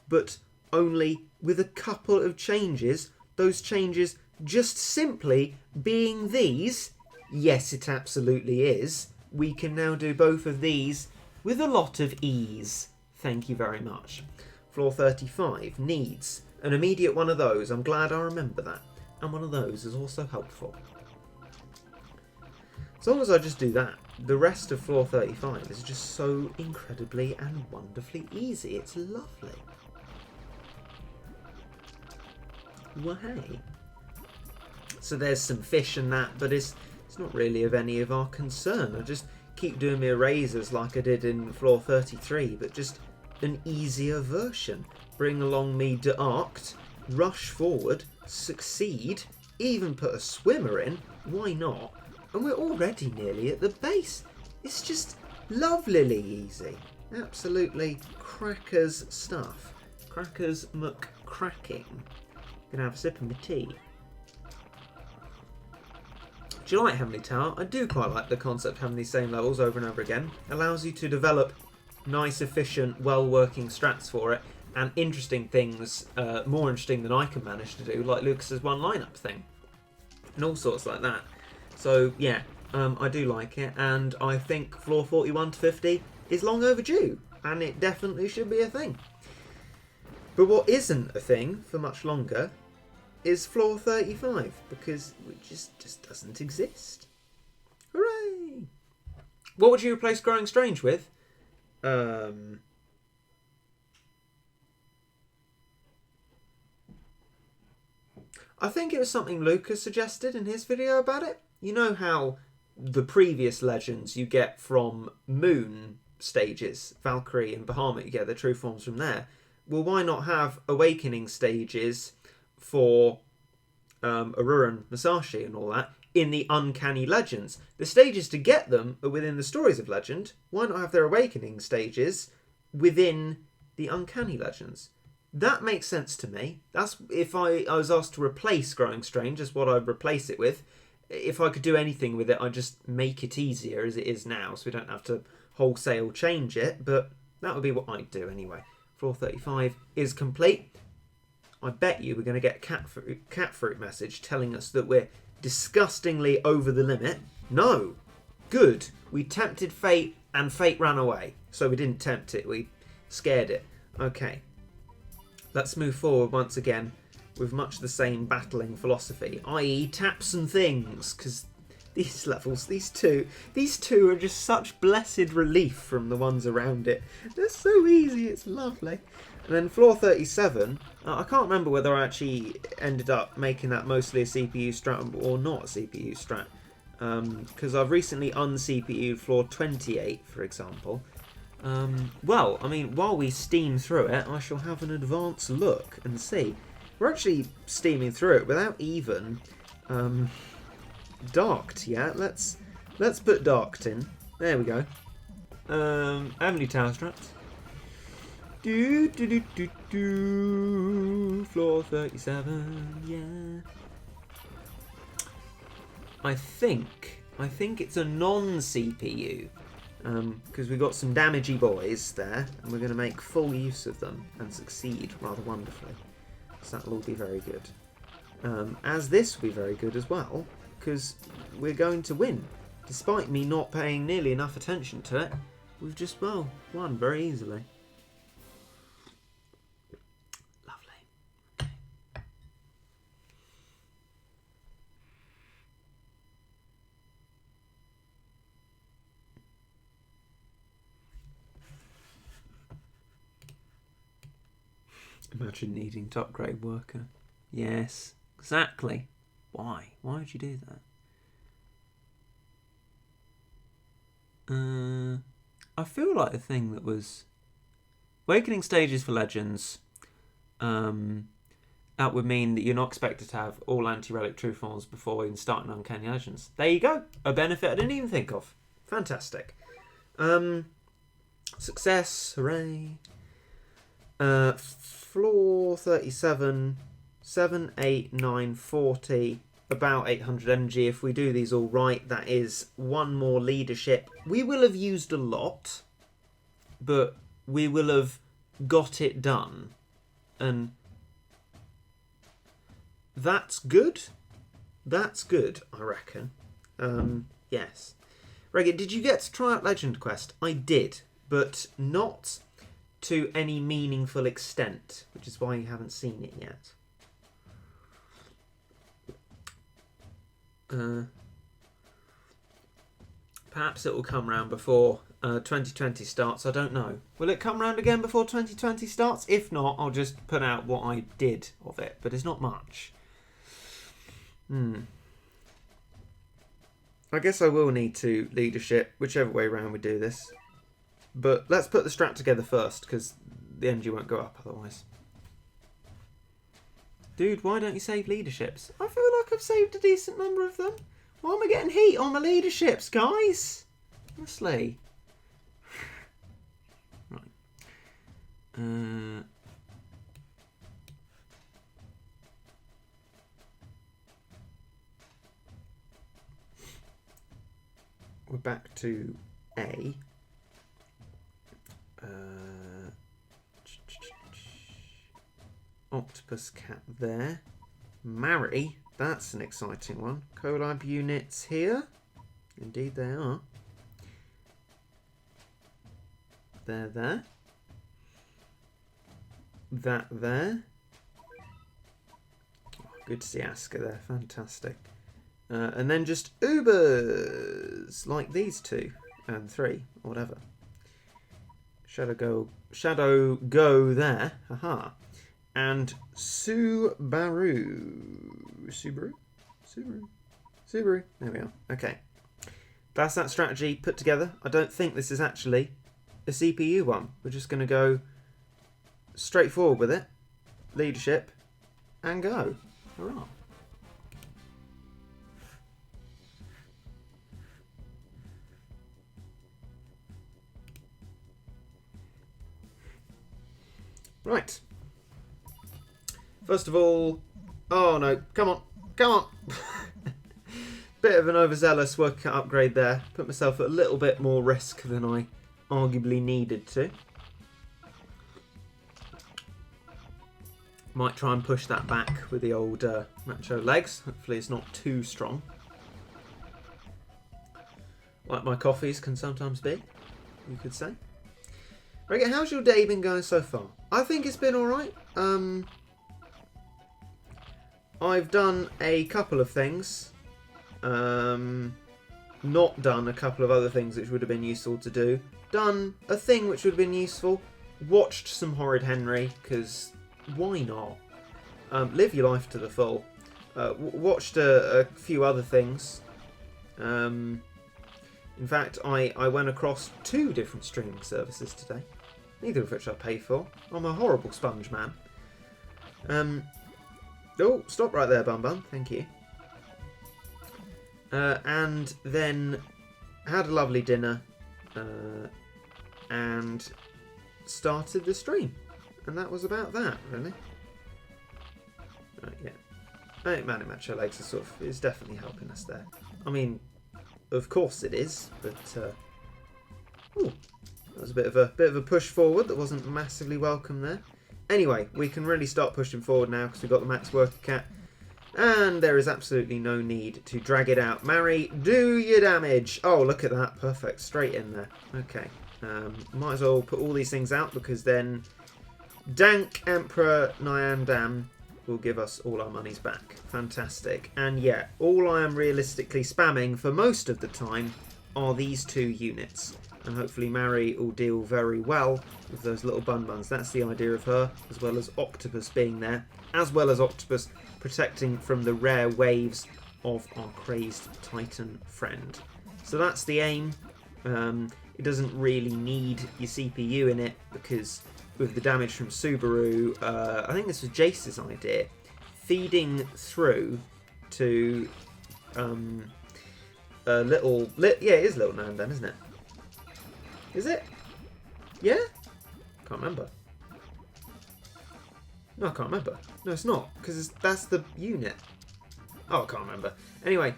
Speaker 1: but only with a couple of changes, those changes just simply being these? Yes, it absolutely is. We can now do both of these with a lot of ease. Thank you very much. Floor 35 needs an immediate one of those. I'm glad I remember that. And one of those is also helpful. As long as I just do that, the rest of floor 35 is just so incredibly and wonderfully easy. It's lovely. Well, hey. So there's some fish and that, but it's not really of any of our concern. I just keep doing my erasers like I did in floor 33, but just an easier version. Bring along me de-arced, rush forward, succeed, even put a swimmer in, why not? And we're already nearly at the base. It's just lovelily easy. Absolutely crackers stuff. Crackers McCracking. Gonna have a sip of my tea. Do you like Heavenly Tower? I do quite like the concept of having these same levels over and over again. Allows you to develop nice, efficient, well-working strats for it, and interesting things, more interesting than I can manage to do, like Lucas's one lineup thing, and all sorts like that. So yeah, I do like it, and I think floor 41 to 50 is long overdue, and it definitely should be a thing. But what isn't a thing for much longer is floor 35, because it just doesn't exist. Hooray! What would you replace Growing Strange with? I think it was something Lucas suggested in his video about it. You know how the previous legends you get from Moon stages, Valkyrie and Bahamut, you get their true forms from there. Well, why not have Awakening stages for Aurora and Musashi and all that in the Uncanny Legends? The stages to get them are within the Stories of Legend. Why not have their Awakening stages within the Uncanny Legends? That makes sense to me. That's if I was asked to replace Growing Strange, that's what I'd replace it with. If I could do anything with it, I'd just make it easier as it is now, so we don't have to wholesale change it, but that would be what I'd do anyway. Floor 35 is complete. I bet you we're going to get a cat fruit message telling us that we're disgustingly over the limit. No. Good. We tempted fate and fate ran away. So we didn't tempt it. We scared it. Okay. Let's move forward once again with much the same battling philosophy, i.e. taps and things, because these levels, these two are just such blessed relief from the ones around it. They're so easy, it's lovely. And then floor 37, I can't remember whether I actually ended up making that mostly a CPU strat or not a CPU strat, because I've recently un-CPU'd floor 28, for example. Well, I mean, while we steam through it, I shall have an advanced look and see. We're actually steaming through it without even darked yet. Let's put darked in. There we go. How many tower straps? Floor 37, yeah. I think it's a non-CPU. Because we've got some damagey boys there, and we're going to make full use of them and succeed rather wonderfully. So that'll all be very good. As this will be very good as well, because we're going to win. Despite me not paying nearly enough attention to it, we've just, well, won very easily. Lovely. Imagine needing to upgrade worker. Yes, exactly. Why? Why would you do that? I feel like the thing that was awakening stages for legends. That would mean that you're not expected to have all anti-relic true forms before even starting Uncanny Legends. There you go. A benefit I didn't even think of. Fantastic. Success. Hooray. Floor 37, 7, 8, 9, 40, about 800 energy. If we do these all right, that is one more leadership. We will have used a lot, but we will have got it done. And that's good. That's good, I reckon. Yes. Reggie, did you get to try out Legend Quest? I did, but not to any meaningful extent, which is why you haven't seen it yet. Perhaps it will come round before 2020 starts, I don't know. Will it come round again before 2020 starts? If not, I'll just put out what I did of it, but it's not much. I guess I will need to leadership, whichever way round we do this. But let's put the strat together first, because the energy won't go up otherwise. Dude, why don't you save leaderships? I feel like I've saved a decent number of them. Why am I getting heat on my leaderships, guys? Honestly. Right. We're back to A. Octopus cat there. Marry, that's an exciting one. Collab units here. Indeed they are. They're there. That there. Oh, good to see Aska there, fantastic. And then just Ubers, like these two, and three, or whatever. Shadow go there, haha. And Subaru. There we are. Okay. That's that strategy put together. I don't think this is actually a CPU one. We're just going to go straight forward with it. Leadership. And go. Hurrah. Right. First of all, oh no, come on. Bit of an overzealous worker upgrade there. Put myself at a little bit more risk than I arguably needed to. Might try and push that back with the old macho legs. Hopefully it's not too strong. Like my coffees can sometimes be, you could say. Reggie, how's your day been going so far? I think it's been alright. I've done a couple of things. Not done a couple of other things which would have been useful to do. Done a thing which would have been useful. Watched some Horrid Henry, because why not? Live your life to the full. Watched a few other things. In fact, I went across 2 different streaming services today. Neither of which I pay for. I'm a horrible sponge man. Oh, stop right there, Bum Bum. Thank you. And then had a lovely dinner and started the stream. And that was about that, really. Right, yeah. I think Manic Macho Legs is definitely helping us there. I mean, of course it is, but ooh, that was a bit of a push forward that wasn't massively welcome there. Anyway, we can really start pushing forward now because we've got the max worker cat. And there is absolutely no need to drag it out. Mary, do your damage. Oh, look at that. Perfect. Straight in there. Okay. Might as well put all these things out because then Dank Emperor Nyandam will give us all our monies back. Fantastic. And yeah, all I am realistically spamming for most of the time are these 2 units. And hopefully Mary will deal very well with those little bun-buns. That's the idea of her, as well as Octopus being there, as well as Octopus protecting from the rare waves of our crazed Titan friend. So that's the aim. It doesn't really need your CPU in it, because with the damage from Subaru, I think this was Jace's idea, feeding through to a little... yeah, it is Little Nandan, isn't it? Is it? Yeah? Can't remember. No, I can't remember. No, it's not, because that's the unit. Oh, I can't remember. Anyway,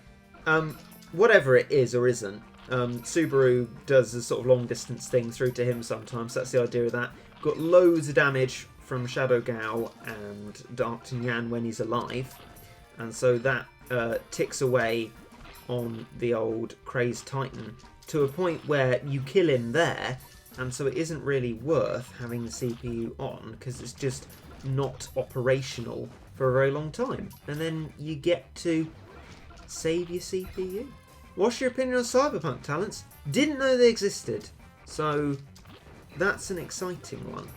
Speaker 1: whatever it is or isn't, Subaru does a sort of long-distance thing through to him sometimes. That's the idea of that. Got loads of damage from Shadow Gao and D'Artagnan when he's alive. And so that ticks away on the old Crazed Titan to a point where you kill him there, and so it isn't really worth having the CPU on because it's just not operational for a very long time. And then you get to save your CPU. What's your opinion on Cyberpunk talents? Didn't know they existed, so that's an exciting one.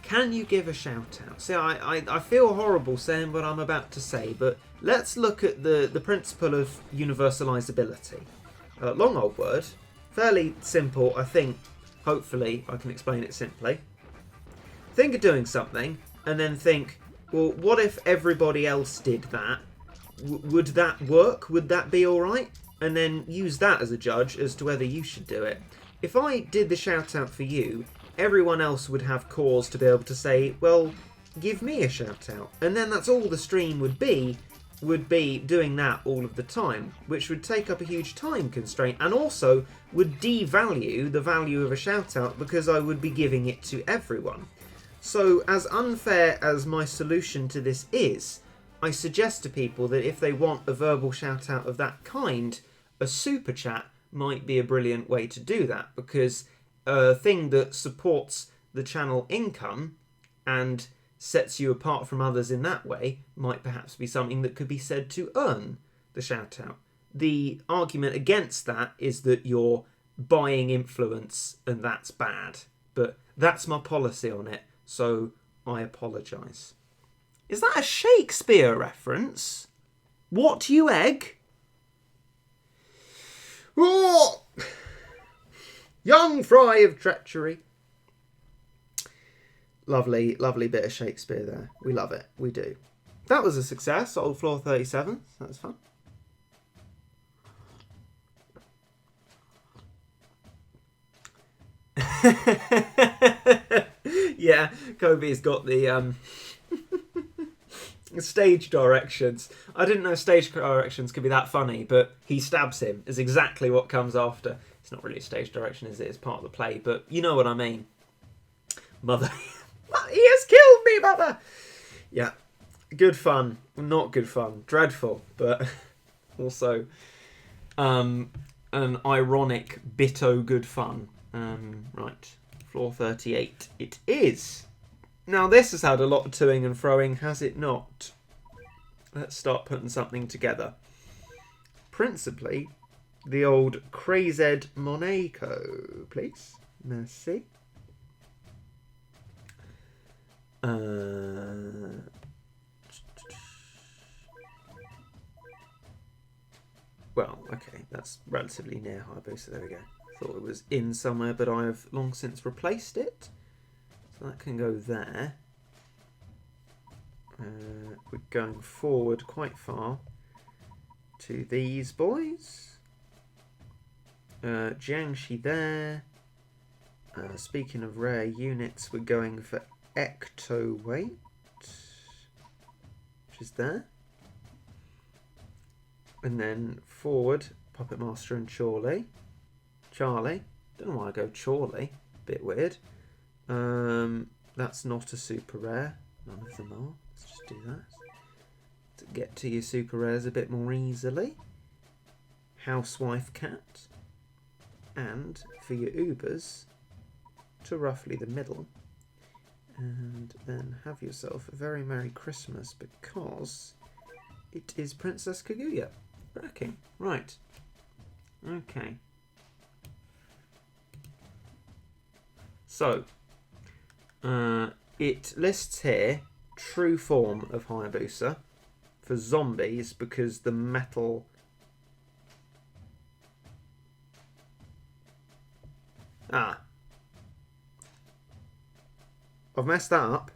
Speaker 1: Can you give a shout out? See, I feel horrible saying what I'm about to say, but let's look at the principle of universalisability. Long old word, fairly simple, I think. Hopefully I can explain it simply. Think of doing something and then think, well, what if everybody else did that? Would that work? Would that be alright? And then use that as a judge as to whether you should do it. If I did the shout out for you, everyone else would have cause to be able to say, well, give me a shout out. And then that's all the stream would be doing that all of the time, which would take up a huge time constraint and also would devalue the value of a shout out because I would be giving it to everyone. So as unfair as my solution to this is, I suggest to people that if they want a verbal shout out of that kind, a super chat might be a brilliant way to do that, because a thing that supports the channel income and sets you apart from others in that way might perhaps be something that could be said to earn the shout out. The argument against that is that you're buying influence and that's bad, but that's my policy on it, so I apologise. Is that a Shakespeare reference? What, you egg? Oh! Young fry of treachery. Lovely, lovely bit of Shakespeare there. We love it. We do. That was a success. Old Floor 37. That was fun. Yeah, Cuuby's got the stage directions. I didn't know stage directions could be that funny, but he stabs him is exactly what comes after. It's not really a stage direction, is it? It's part of the play, but you know what I mean. Mother... He has killed me, about that. Yeah, good fun. Not good fun. Dreadful, but also an ironic bit-o good fun. Right, floor 38 it is. Now this has had a lot of toing and froing, has it not? Let's start putting something together. Principally, the old Crazed Monaco, please. Merci. Well, okay, that's relatively near Hayabusa, so there we go. Thought it was in somewhere, but I have long since replaced it. So that can go there. We're going forward quite far to these boys. Jiangxi there. Speaking of rare units, we're going for Ectoweight, which is there. And then forward, Puppet Master and Charlie. Don't know why I go Charlie. Bit weird. That's not a super rare. None of them are. Let's just do that. To get to your super rares a bit more easily. Housewife Cat. And for your Ubers, to roughly the middle. And then have yourself a very Merry Christmas, because it is Princess Kaguya. Cracking. Right. Okay. So, it lists here true form of Hayabusa for zombies because the metal... I've messed that up.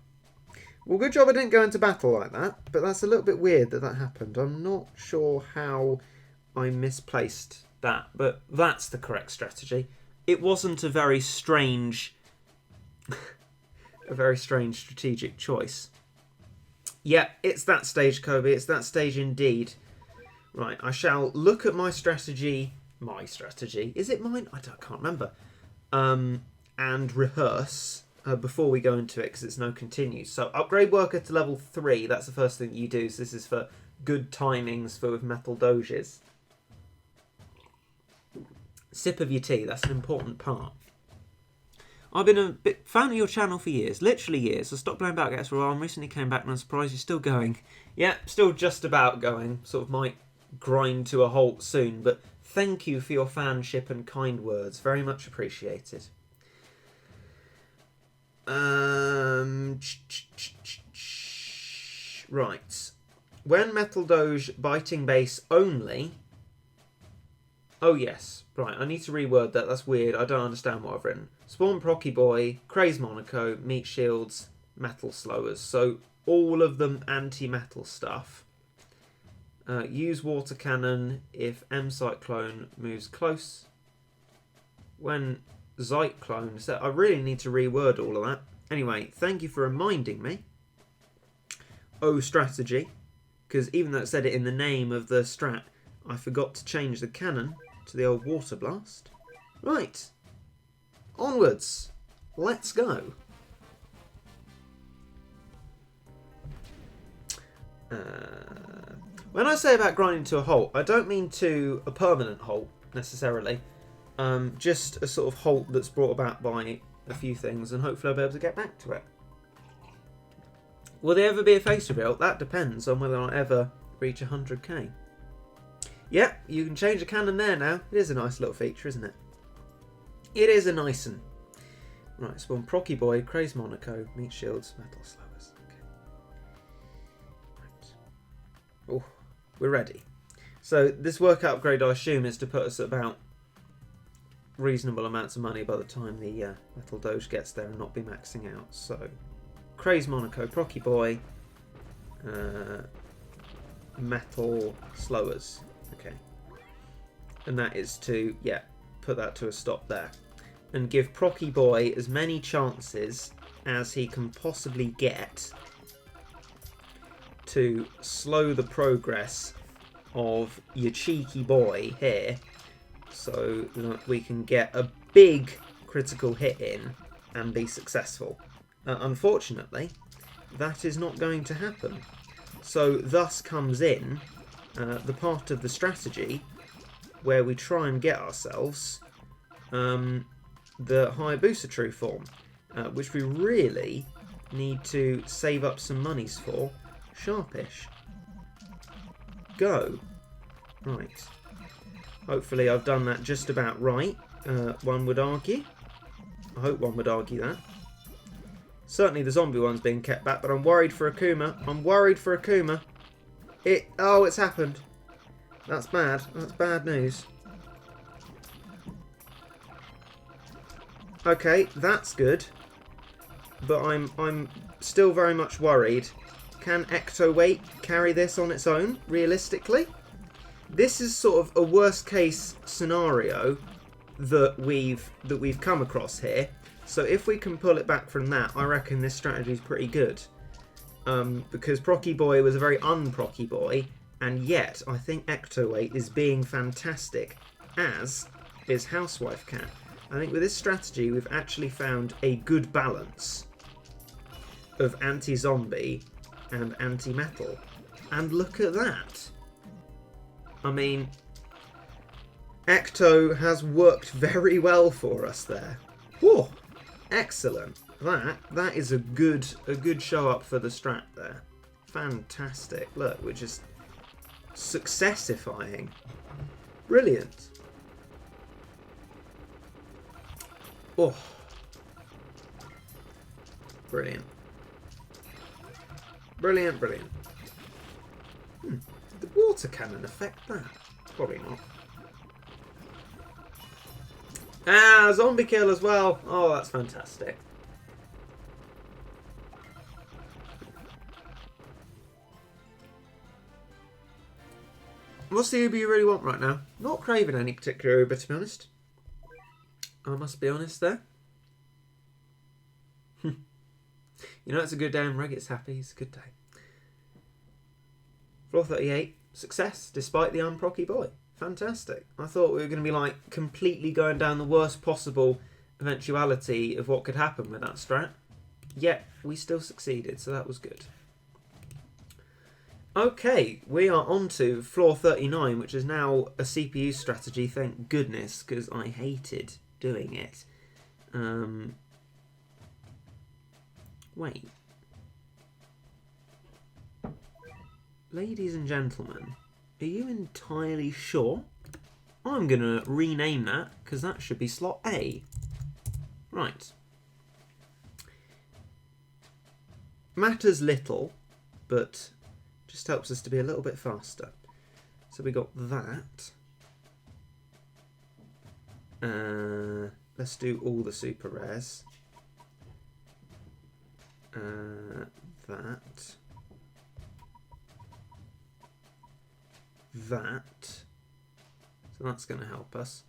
Speaker 1: Well, good job I didn't go into battle like that, but that's a little bit weird that that happened. I'm not sure how I misplaced that, but that's the correct strategy. It wasn't a very strange... a very strange strategic choice. Yeah, it's that stage, Cuuby. It's that stage indeed. Right, I shall look at my strategy. My strategy? Is it mine? I can't remember. And rehearse before we go into it, because it's no continues. So upgrade worker to level 3. That's the first thing you do. So this is for good timings for with metal doges. Sip of your tea. That's an important part. I've been a big fan of your channel for years. Literally years. I stopped playing Battlegats for a while and recently came back and I'm surprised you're still going. Yeah, still just about going. Sort of might grind to a halt soon. But thank you for your fanship and kind words. Very much appreciated. Right. When Metal Doge biting base only... Oh, yes. Right, I need to reword that. That's weird. I don't understand what I've written. Spawn Procky Boy, Craze Monaco, Meat Shields, Metal Slowers. So all of them anti-metal stuff. Use Water Cannon if M-Cyclone moves close. When Zyclone... So I really need to reword all of that. Anyway, thank you for reminding me. Oh, strategy. Because even though it said it in the name of the strat, I forgot to change the cannon to the old Water Blast. Right. Onwards. Let's go. When I say about grinding to a halt, I don't mean to a permanent halt, necessarily. Just a sort of halt that's brought about by a few things, and hopefully I'll be able to get back to it. Will there ever be a face reveal? That depends on whether I ever reach 100k. Yeah, you can change the cannon there now. It is a nice little feature, isn't it? It is a nice one. Right, spawn Procky Boy, Craze Monaco, Meat Shields, Metal Slowers. Okay. Right. Oh, we're ready. So this workout upgrade, I assume, is to put us at about reasonable amounts of money by the time the Metal Doge gets there and not be maxing out. So, Craze Monaco, Procky Boy, Metal Slowers. Okay. And that is to, yeah, put that to a stop there. And give Procky Boy as many chances as he can possibly get to slow the progress of your cheeky boy here, so that we can get a big critical hit in and be successful. Unfortunately, that is not going to happen. So thus comes in the part of the strategy where we try and get ourselves the Hayabusa true form, which we really need to save up some monies for. Sharpish. Go. Right. Hopefully I've done that just about right, one would argue. I hope one would argue that. Certainly the zombie one's being kept back, but I'm worried for Akuma. I'm worried for Akuma. Oh, it's happened. That's bad. That's bad news. Okay, that's good. But I'm still very much worried. Can Ecto Weight carry this on its own, realistically? This is sort of a worst case scenario that we've come across here. So if we can pull it back from that, I reckon this strategy is pretty good. Because Procky Boy was a very un-Procky Boy, and yet I think Ecto Weight is being fantastic, as is Housewife Cat. I think with this strategy we've actually found a good balance of anti-zombie and anti-metal. And look at that. I mean, Ecto has worked very well for us there. Whew. Excellent. That is a good show up for the strat there. Fantastic. Look, we're just successifying. Brilliant. Oh. Brilliant. Brilliant, brilliant. Did the water cannon affect that? Probably not. Ah, zombie kill as well. Oh, that's fantastic. What's the Uber you really want right now? Not craving any particular Uber, to be honest. I must be honest there. You know, it's a good day and Regget's happy. It's a good day. Floor 38. Success, despite the unprocky boy. Fantastic. I thought we were going to be like completely going down the worst possible eventuality of what could happen with that strat. Yet, we still succeeded, so that was good. Okay, we are on to floor 39, which is now a CPU strategy, thank goodness, because I hated doing it. Wait. Ladies and gentlemen, are you entirely sure? I'm going to rename that, because that should be slot A. Right. Matters little, but just helps us to be a little bit faster. So we got that. Let's do all the super rares. That. So that's going to help us.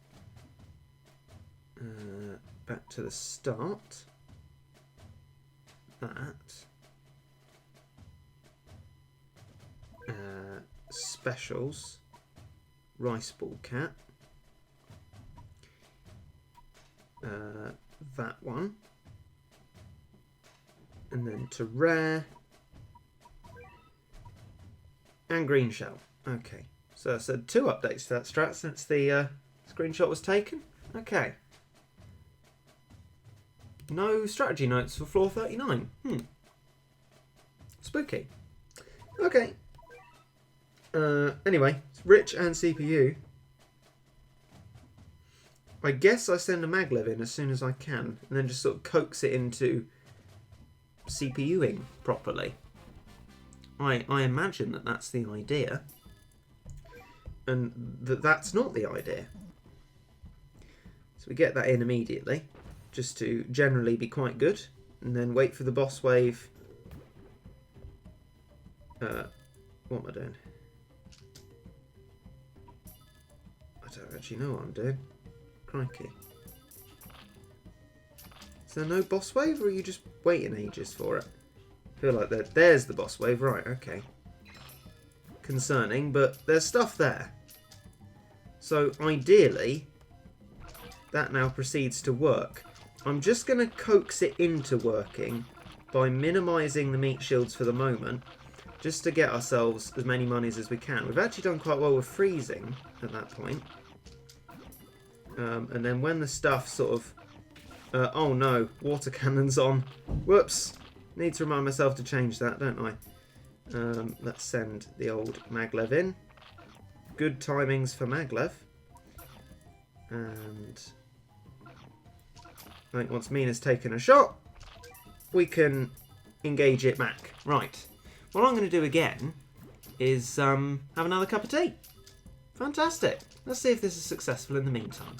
Speaker 1: Back to the start. That. Specials. Rice Ball Cat. That one. And then to rare. And green shell. Okay. So I said 2 updates to that strat since the screenshot was taken. Okay. No strategy notes for floor 39. Spooky. Okay. Anyway, it's Rich and CPU. I guess I send a maglev in as soon as I can, and then just sort of coax it into CPUing properly. I imagine that that's the idea, and that's not the idea. So we get that in immediately, just to generally be quite good, and then wait for the boss wave. What am I doing? I don't actually know what I'm doing. Crikey. Is there no boss wave, or are you just waiting ages for it? I feel like there's the boss wave. Right, okay. Concerning, but there's stuff there. So, ideally, that now proceeds to work. I'm just going to coax it into working by minimising the meat shields for the moment, just to get ourselves as many monies as we can. We've actually done quite well with freezing at that point. And then when the stuff sort of... oh no, water cannon's on. Whoops! Need to remind myself to change that, don't I? Let's send the old maglev in. Good timings for maglev. And I think once Mina's taken a shot, we can engage it back. Right. What I'm going to do again is have another cup of tea. Fantastic. Let's see if this is successful in the meantime.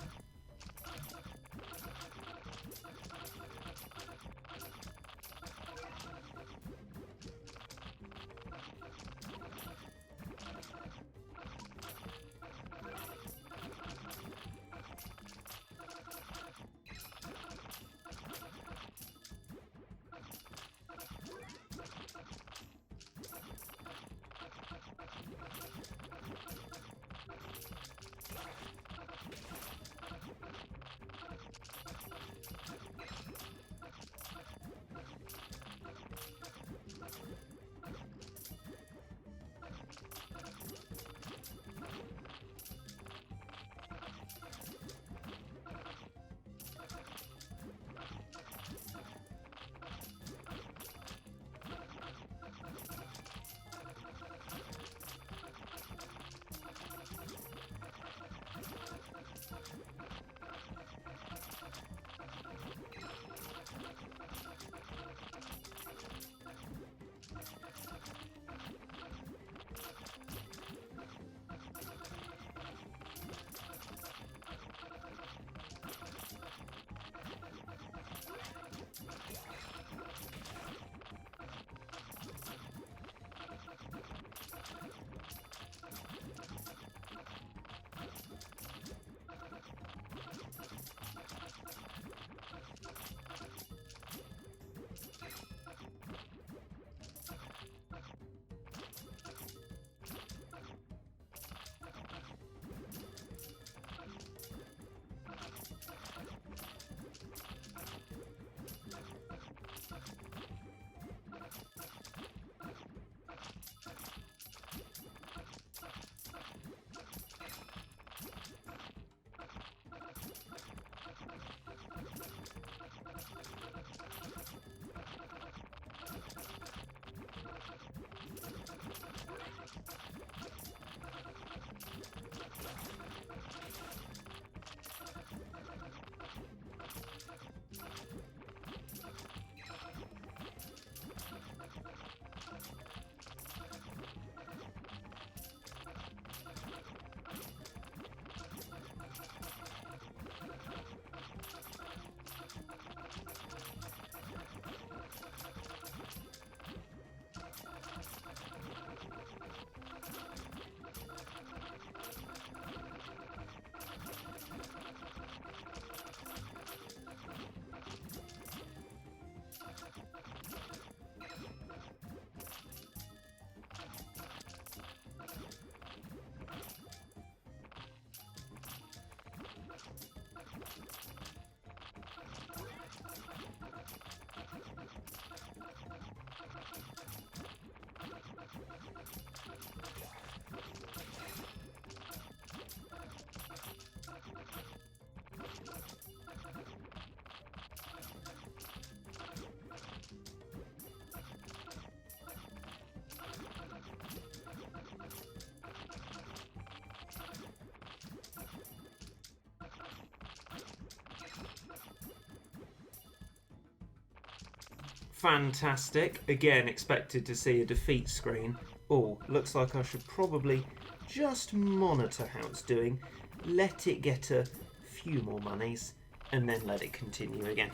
Speaker 1: Fantastic. Again, expected to see a defeat screen. Oh, looks like I should probably just monitor how it's doing, let it get a few more monies, and then let it continue again.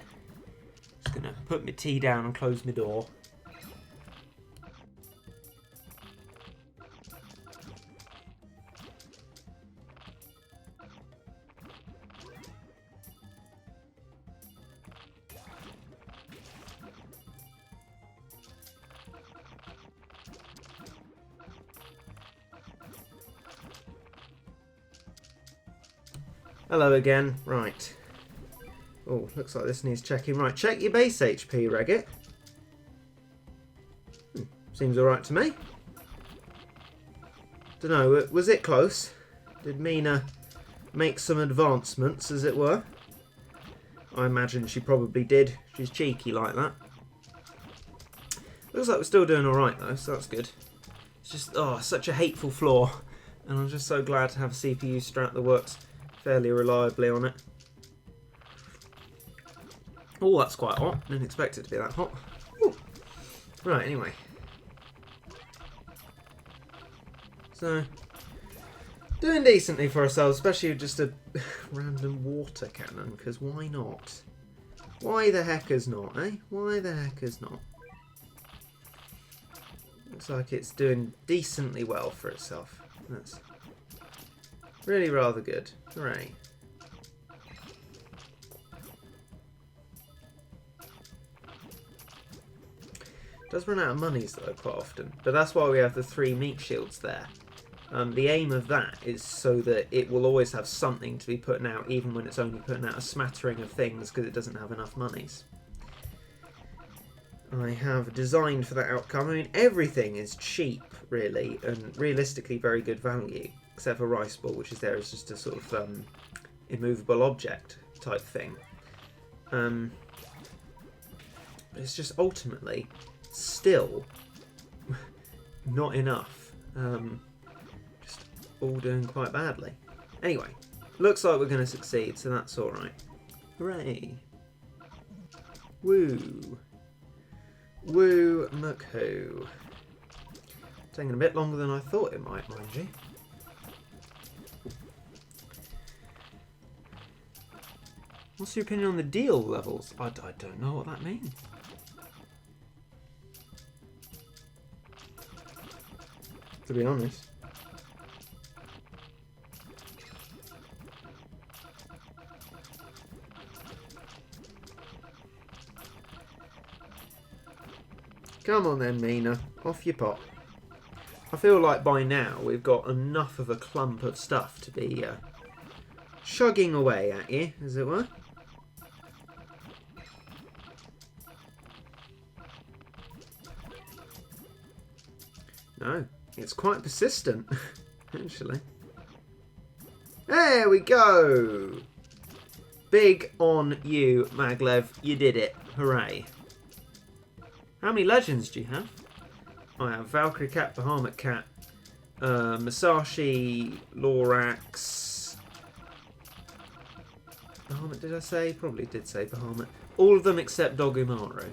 Speaker 1: Just gonna put my tea down and close my door. Hello again. Right. Oh, looks like this needs checking. Right, check your base HP, Regit. Seems alright to me. Don't know, was it close? Did Mina make some advancements, as it were? I imagine she probably did. She's cheeky like that. Looks like we're still doing alright though, so that's good. It's just, oh, such a hateful flaw. And I'm just so glad to have a CPU strat that works fairly reliably on it. Oh, that's quite hot. Didn't expect it to be that hot. Ooh. Right, anyway. So, doing decently for ourselves, especially with just a random water cannon, because why not? Why the heckers not, eh? Why the heckers not? Looks like it's doing decently well for itself. That's really rather good. Hooray. It does run out of monies though quite often, but that's why we have the 3 meat shields there. The aim of that is so that it will always have something to be putting out, even when it's only putting out a smattering of things because it doesn't have enough monies. I have designed for that outcome. I mean, everything is cheap, really, and realistically very good value, except for Rice Ball, which is there as just a sort of immovable object type thing. But it's just ultimately still not enough. Just all doing quite badly. Anyway, looks like we're going to succeed, so that's alright. Hooray. Woo. Woo McHoo. Taking a bit longer than I thought it might, mind you. What's your opinion on the deal levels? I don't know what that means. To be honest. Come on then, Mina. Off you pop. I feel like by now we've got enough of a clump of stuff to be chugging away at you, as it were. No, it's quite persistent, actually. There we go! Big on you, Maglev. You did it. Hooray. How many legends do you have? I have Valkyrie Cat, Bahamut Cat, Masashi, Lorax. Bahamut, did I say? Probably did say Bahamut. All of them except Dogumaru.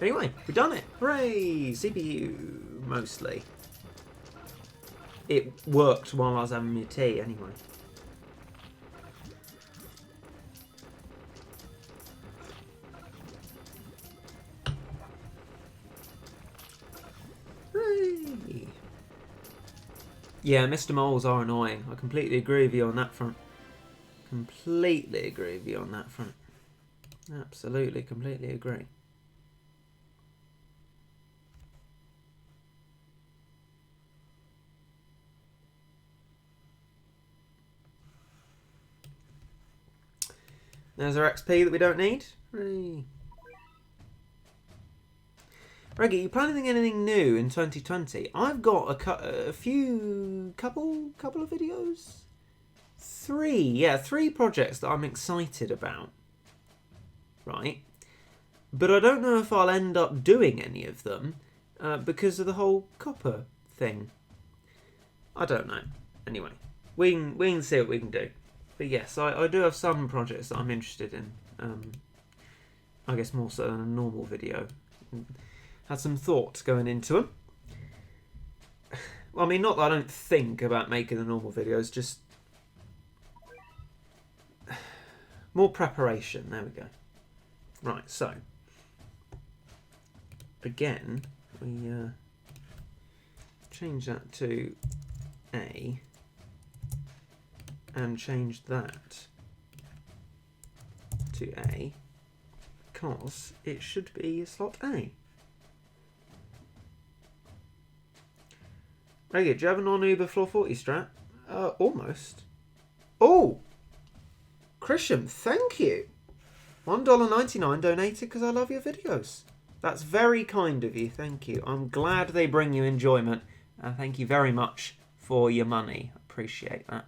Speaker 1: Anyway, we've done it. Hooray! CPU, mostly. It worked while I was having my tea, anyway. Hooray! Yeah, Mr. Moles are annoying. I completely agree with you on that front. Completely agree with you on that front. Absolutely, completely agree. There's our XP that we don't need. Hooray. Reggie, you planning anything new in 2020? I've got a couple of videos. 3 projects that I'm excited about. Right. But I don't know if I'll end up doing any of them because of the whole copper thing. I don't know. Anyway, we can see what we can do. But yes, I do have some projects that I'm interested in. I guess more so than a normal video. Had some thoughts going into them. Well, I mean, not that I don't think about making the normal videos, just more preparation. There we go. Right, so again, we change that to A. And change that to A because it should be slot A. Okay, do you have a non-Uber floor 40 strat? Almost. Oh! Christian, thank you! $1.99 donated because I love your videos. That's very kind of you. Thank you. I'm glad they bring you enjoyment. And thank you very much for your money. Appreciate that.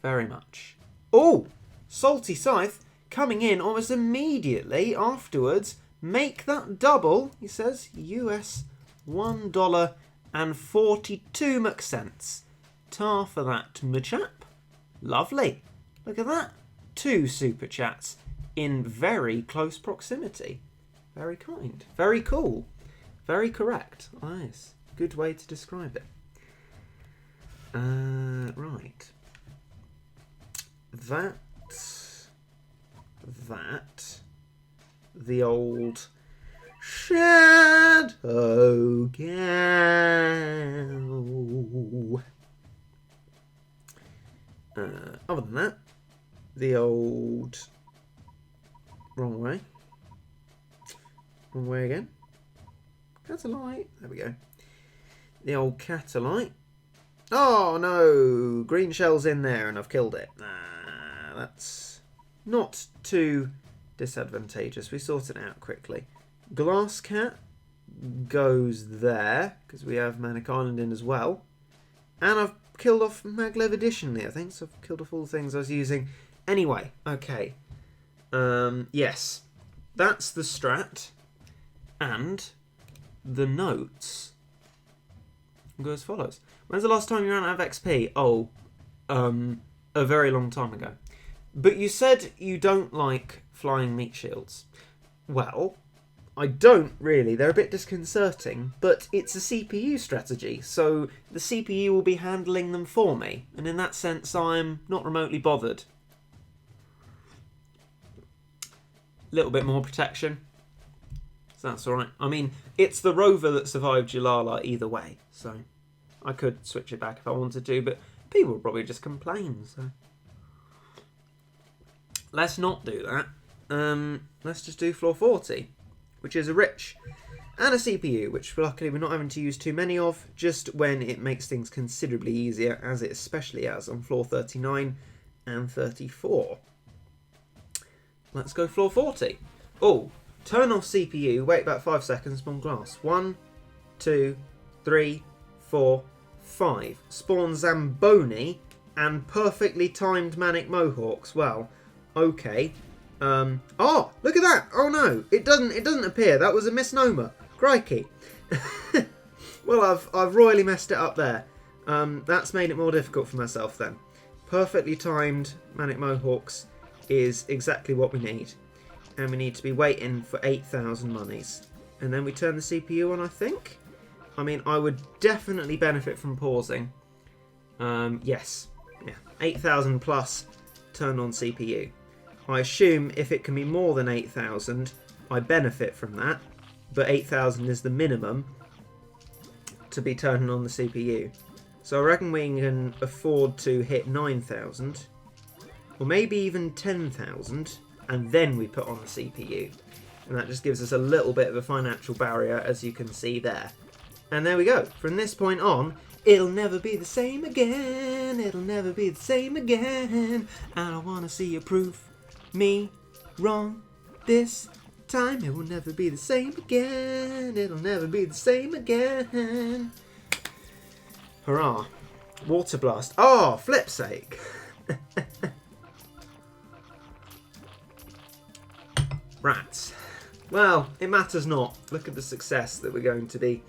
Speaker 1: Very much. Oh! Salty Scythe coming in almost immediately afterwards. Make that double, he says. US $1.42. Tar for that, my chap. Lovely. Look at that. 2 super chats in very close proximity. Very kind. Very cool. Very correct. Nice. Good way to describe it. Right. That. The old shadow gal. Other than that, the old... Wrong way. Wrong way again. Catalite. There we go. The old catalite. Oh no! Green shell's in there and I've killed it. That's not too disadvantageous. We sorted it out quickly. Glass cat goes there because we have Manic Island in as well. And I've killed off Maglev additionally, I think. So I've killed off all the things I was using. Anyway, okay. Yes. That's the strat. And the notes go as follows. When's the last time you ran out of XP? Oh, a very long time ago. But you said you don't like flying meat shields. Well, I don't really. They're a bit disconcerting, but it's a CPU strategy, so the CPU will be handling them for me, and in that sense I'm not remotely bothered. A little bit more protection, so that's alright. I mean, it's the rover that survived Jalala either way, so I could switch it back if I wanted to, but people would probably just complain, so... Let's not do that. Let's just do floor 40, which is a rich and a CPU, which luckily we're not having to use too many of, just when it makes things considerably easier, as it especially has on floor 39 and 34. Let's go floor 40. Oh, turn off CPU, wait about 5 seconds, spawn glass. 1, 2, 3, 4, 5. Spawn Zamboni and perfectly timed Manic Mohawks. Well, okay. Oh, look at that! Oh no, it doesn't appear. That was a misnomer. Crikey. Well, I've royally messed it up there. That's made it more difficult for myself then. Perfectly timed Manic Mohawks is exactly what we need. And we need to be waiting for 8,000 monies. And then we turn the CPU on, I think. I mean, I would definitely benefit from pausing. Yes. Yeah. 8,000 plus turn on CPU. I assume if it can be more than 8,000, I benefit from that. But 8,000 is the minimum to be turning on the CPU. So I reckon we can afford to hit 9,000. Or maybe even 10,000. And then we put on the CPU. And that just gives us a little bit of a financial barrier, as you can see there. And there we go. From this point on, it'll never be the same again. It'll never be the same again. I don't want to see you prove me wrong this time. It will never be the same again. It'll never be the same again. Hurrah. Water blast. Oh, flip's sake. Rats. Well, it matters not. Look at the success that we're going to be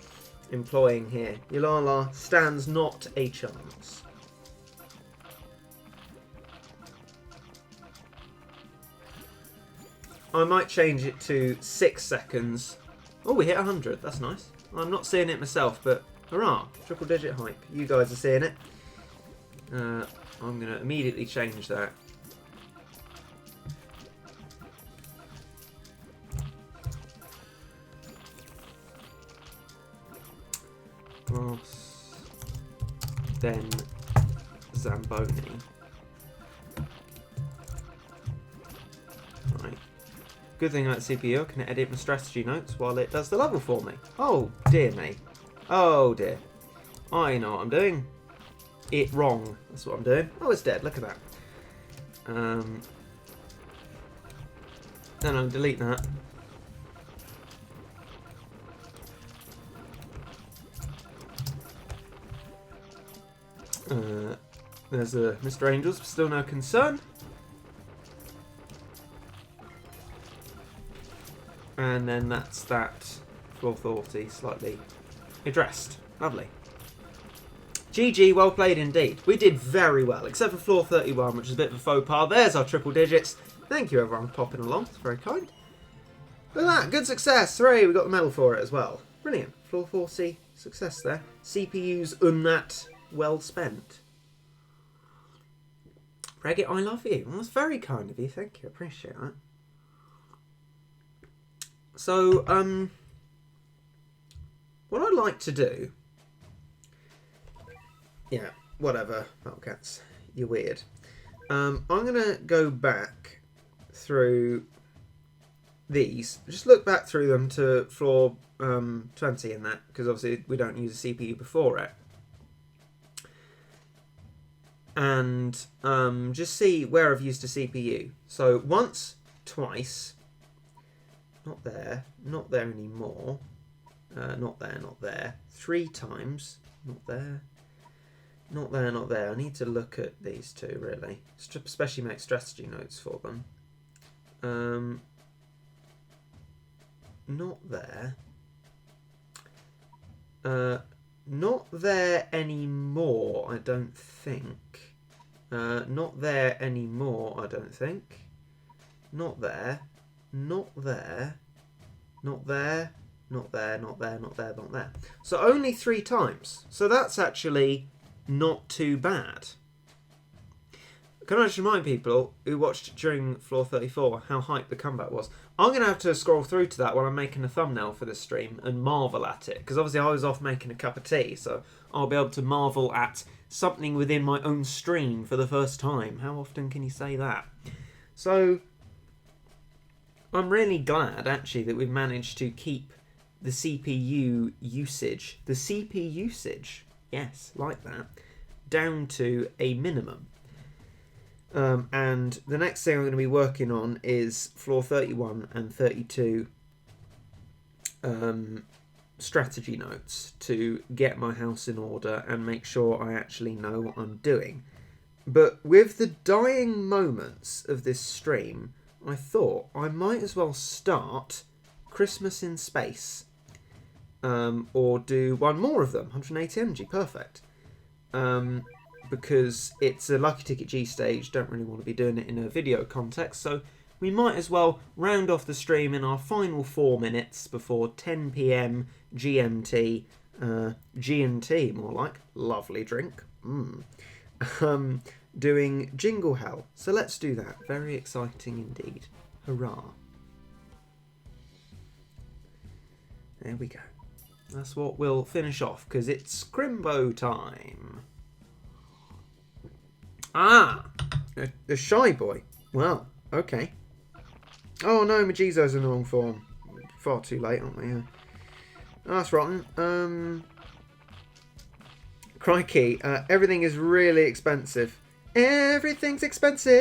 Speaker 1: employing here. Yulala stands not a chance. I might change it to 6 seconds. Oh, we hit 100. That's nice. I'm not seeing it myself, but hurrah. Triple digit hype. You guys are seeing it. I'm going to immediately change that. Glass, then Zamboni. Right. Good thing about CPU, I can edit my strategy notes while it does the level for me. Oh dear me. Oh dear. I know what I'm doing. It wrong. That's what I'm doing. Oh, it's dead. Look at that. Then I'll delete that. There's a Mr. Angels, still no concern. And then that's that floor 40 slightly addressed. Lovely. GG, well played indeed. We did very well, except for floor 31, which is a bit of a faux pas. There's our triple digits. Thank you everyone for popping along. It's very kind. Look at that, good success. Hooray, we got the medal for it as well. Brilliant. Floor 40, success there. CPU's that well spent. Reggae, I love you. Well, that's very kind of you. Thank you. Appreciate that. So, what I'd like to do... Yeah, whatever. Wildcats, you're weird. I'm going to go back through these. Just look back through them to floor 20 in that, because obviously we don't use a CPU before it. And just see where I've used a CPU. So once, twice, not there anymore, not there, 3 times, not there, not there. I need to look at these two really, especially make strategy notes for them. Not there. Not there anymore, I don't think. Not there anymore, I don't think. Not there. Not there. Not there. Not there, not there, not there, not there. So only 3 times. So that's actually not too bad. Can I just remind people who watched during floor 34 how hyped the comeback was? I'm going to have to scroll through to that while I'm making a thumbnail for this stream and marvel at it. Because obviously I was off making a cup of tea, so I'll be able to marvel at something within my own stream for the first time. How often can you say that? So I'm really glad, actually, that we've managed to keep the CPU usage, yes, like that, down to a minimum. And the next thing I'm going to be working on is floor 31 and 32 strategy notes to get my house in order and make sure I actually know what I'm doing. But with the dying moments of this stream, I thought I might as well start Christmas in Space, or do one more of them, 180 energy, perfect. Because it's a Lucky Ticket G stage, don't really want to be doing it in a video context, so we might as well round off the stream in our final 4 minutes before 10 PM GMT, G&T more like, lovely drink, doing Jingle Hell. So let's do that, very exciting indeed, hurrah. There we go, that's what we'll finish off, because it's Crimbo time. Ah, a shy boy. Well, okay. Oh no, Majizo's in the wrong form. Far too late, aren't we? Yeah. Oh, that's rotten. Crikey, everything is really expensive. Everything's expensive.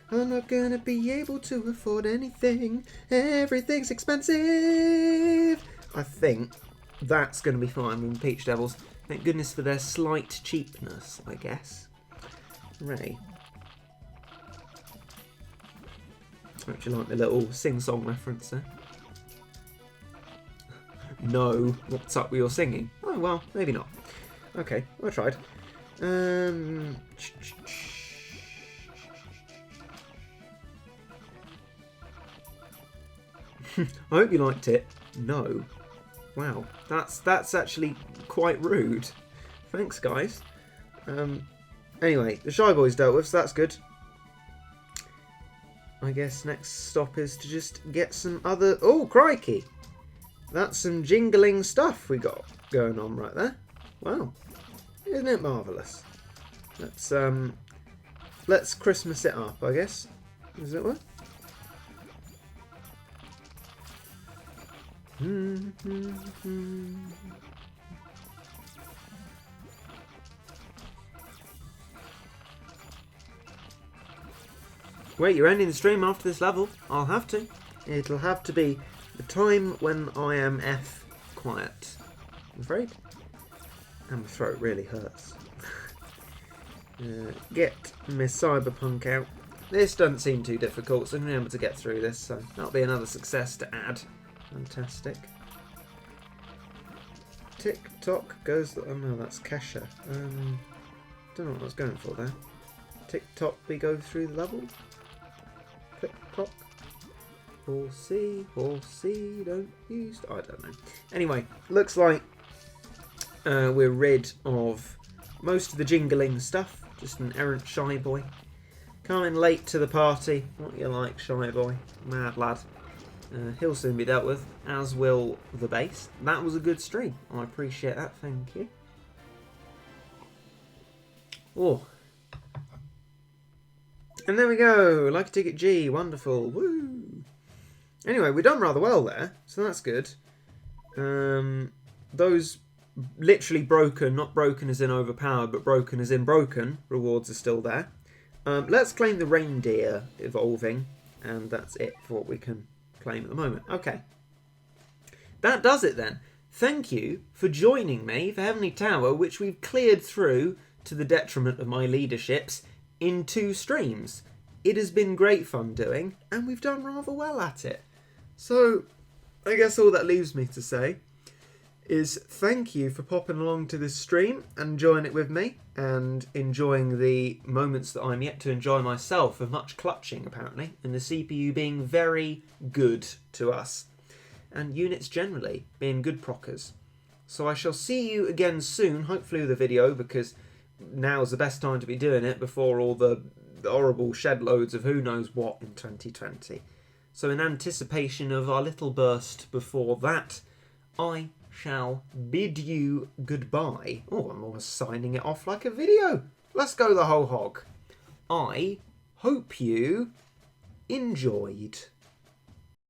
Speaker 1: I'm not gonna be able to afford anything. Everything's expensive. I think that's gonna be fine with Peach Devils. Thank goodness for their slight cheapness, I guess. Hooray. Don't you like the little sing-song reference there? No, what's up with your singing? Oh, well, maybe not. Okay, I tried. I hope you liked it. No. Wow, that's actually quite rude. Thanks, guys. Anyway, the Shy Boy's dealt with, so that's good. I guess next stop is to just get some other... Oh, crikey! That's some jingling stuff we got going on right there. Wow. Isn't it marvellous? Let's Christmas it up, I guess. Does it work? Wait, you're ending the stream after this level? I'll have to. It'll have to be the time when I am F quiet, I'm afraid. And my throat really hurts. Get my cyberpunk out. This doesn't seem too difficult, so I'm going to be able to get through this, so that'll be another success to add. Fantastic. Tick-tock goes... Oh no, that's Kesha. Don't know what I was going for there. Tick-tock, we go through the level. Click-clock. Horsey, don't use... I don't know. Anyway, looks like we're rid of most of the jingling stuff. Just an errant shy boy. Coming late to the party. What you like, shy boy? Mad lad. He'll soon be dealt with, as will the base. That was a good stream. I appreciate that, thank you. Oh. And there we go. Like a ticket G. Wonderful. Woo. Anyway, we've done rather well there, so that's good. Those literally broken, not broken as in overpowered, but broken as in broken, rewards are still there. Let's claim the reindeer evolving, and that's it for what we can claim at the moment. Okay. That does it then. Thank you for joining me for Heavenly Tower, which we've cleared through, to the detriment of my leaderships, in 2 streams. It has been great fun doing, and we've done rather well at it. So, I guess all that leaves me to say is thank you for popping along to this stream and enjoying it with me, and enjoying the moments that I'm yet to enjoy myself of much clutching, apparently, and the CPU being very good to us, and units generally being good proccers. So I shall see you again soon, hopefully with a video, because now's the best time to be doing it before all the horrible shed loads of who knows what in 2020. So in anticipation of our little burst before that, I shall bid you goodbye. Oh, I'm almost signing it off like a video. Let's go the whole hog. I hope you enjoyed.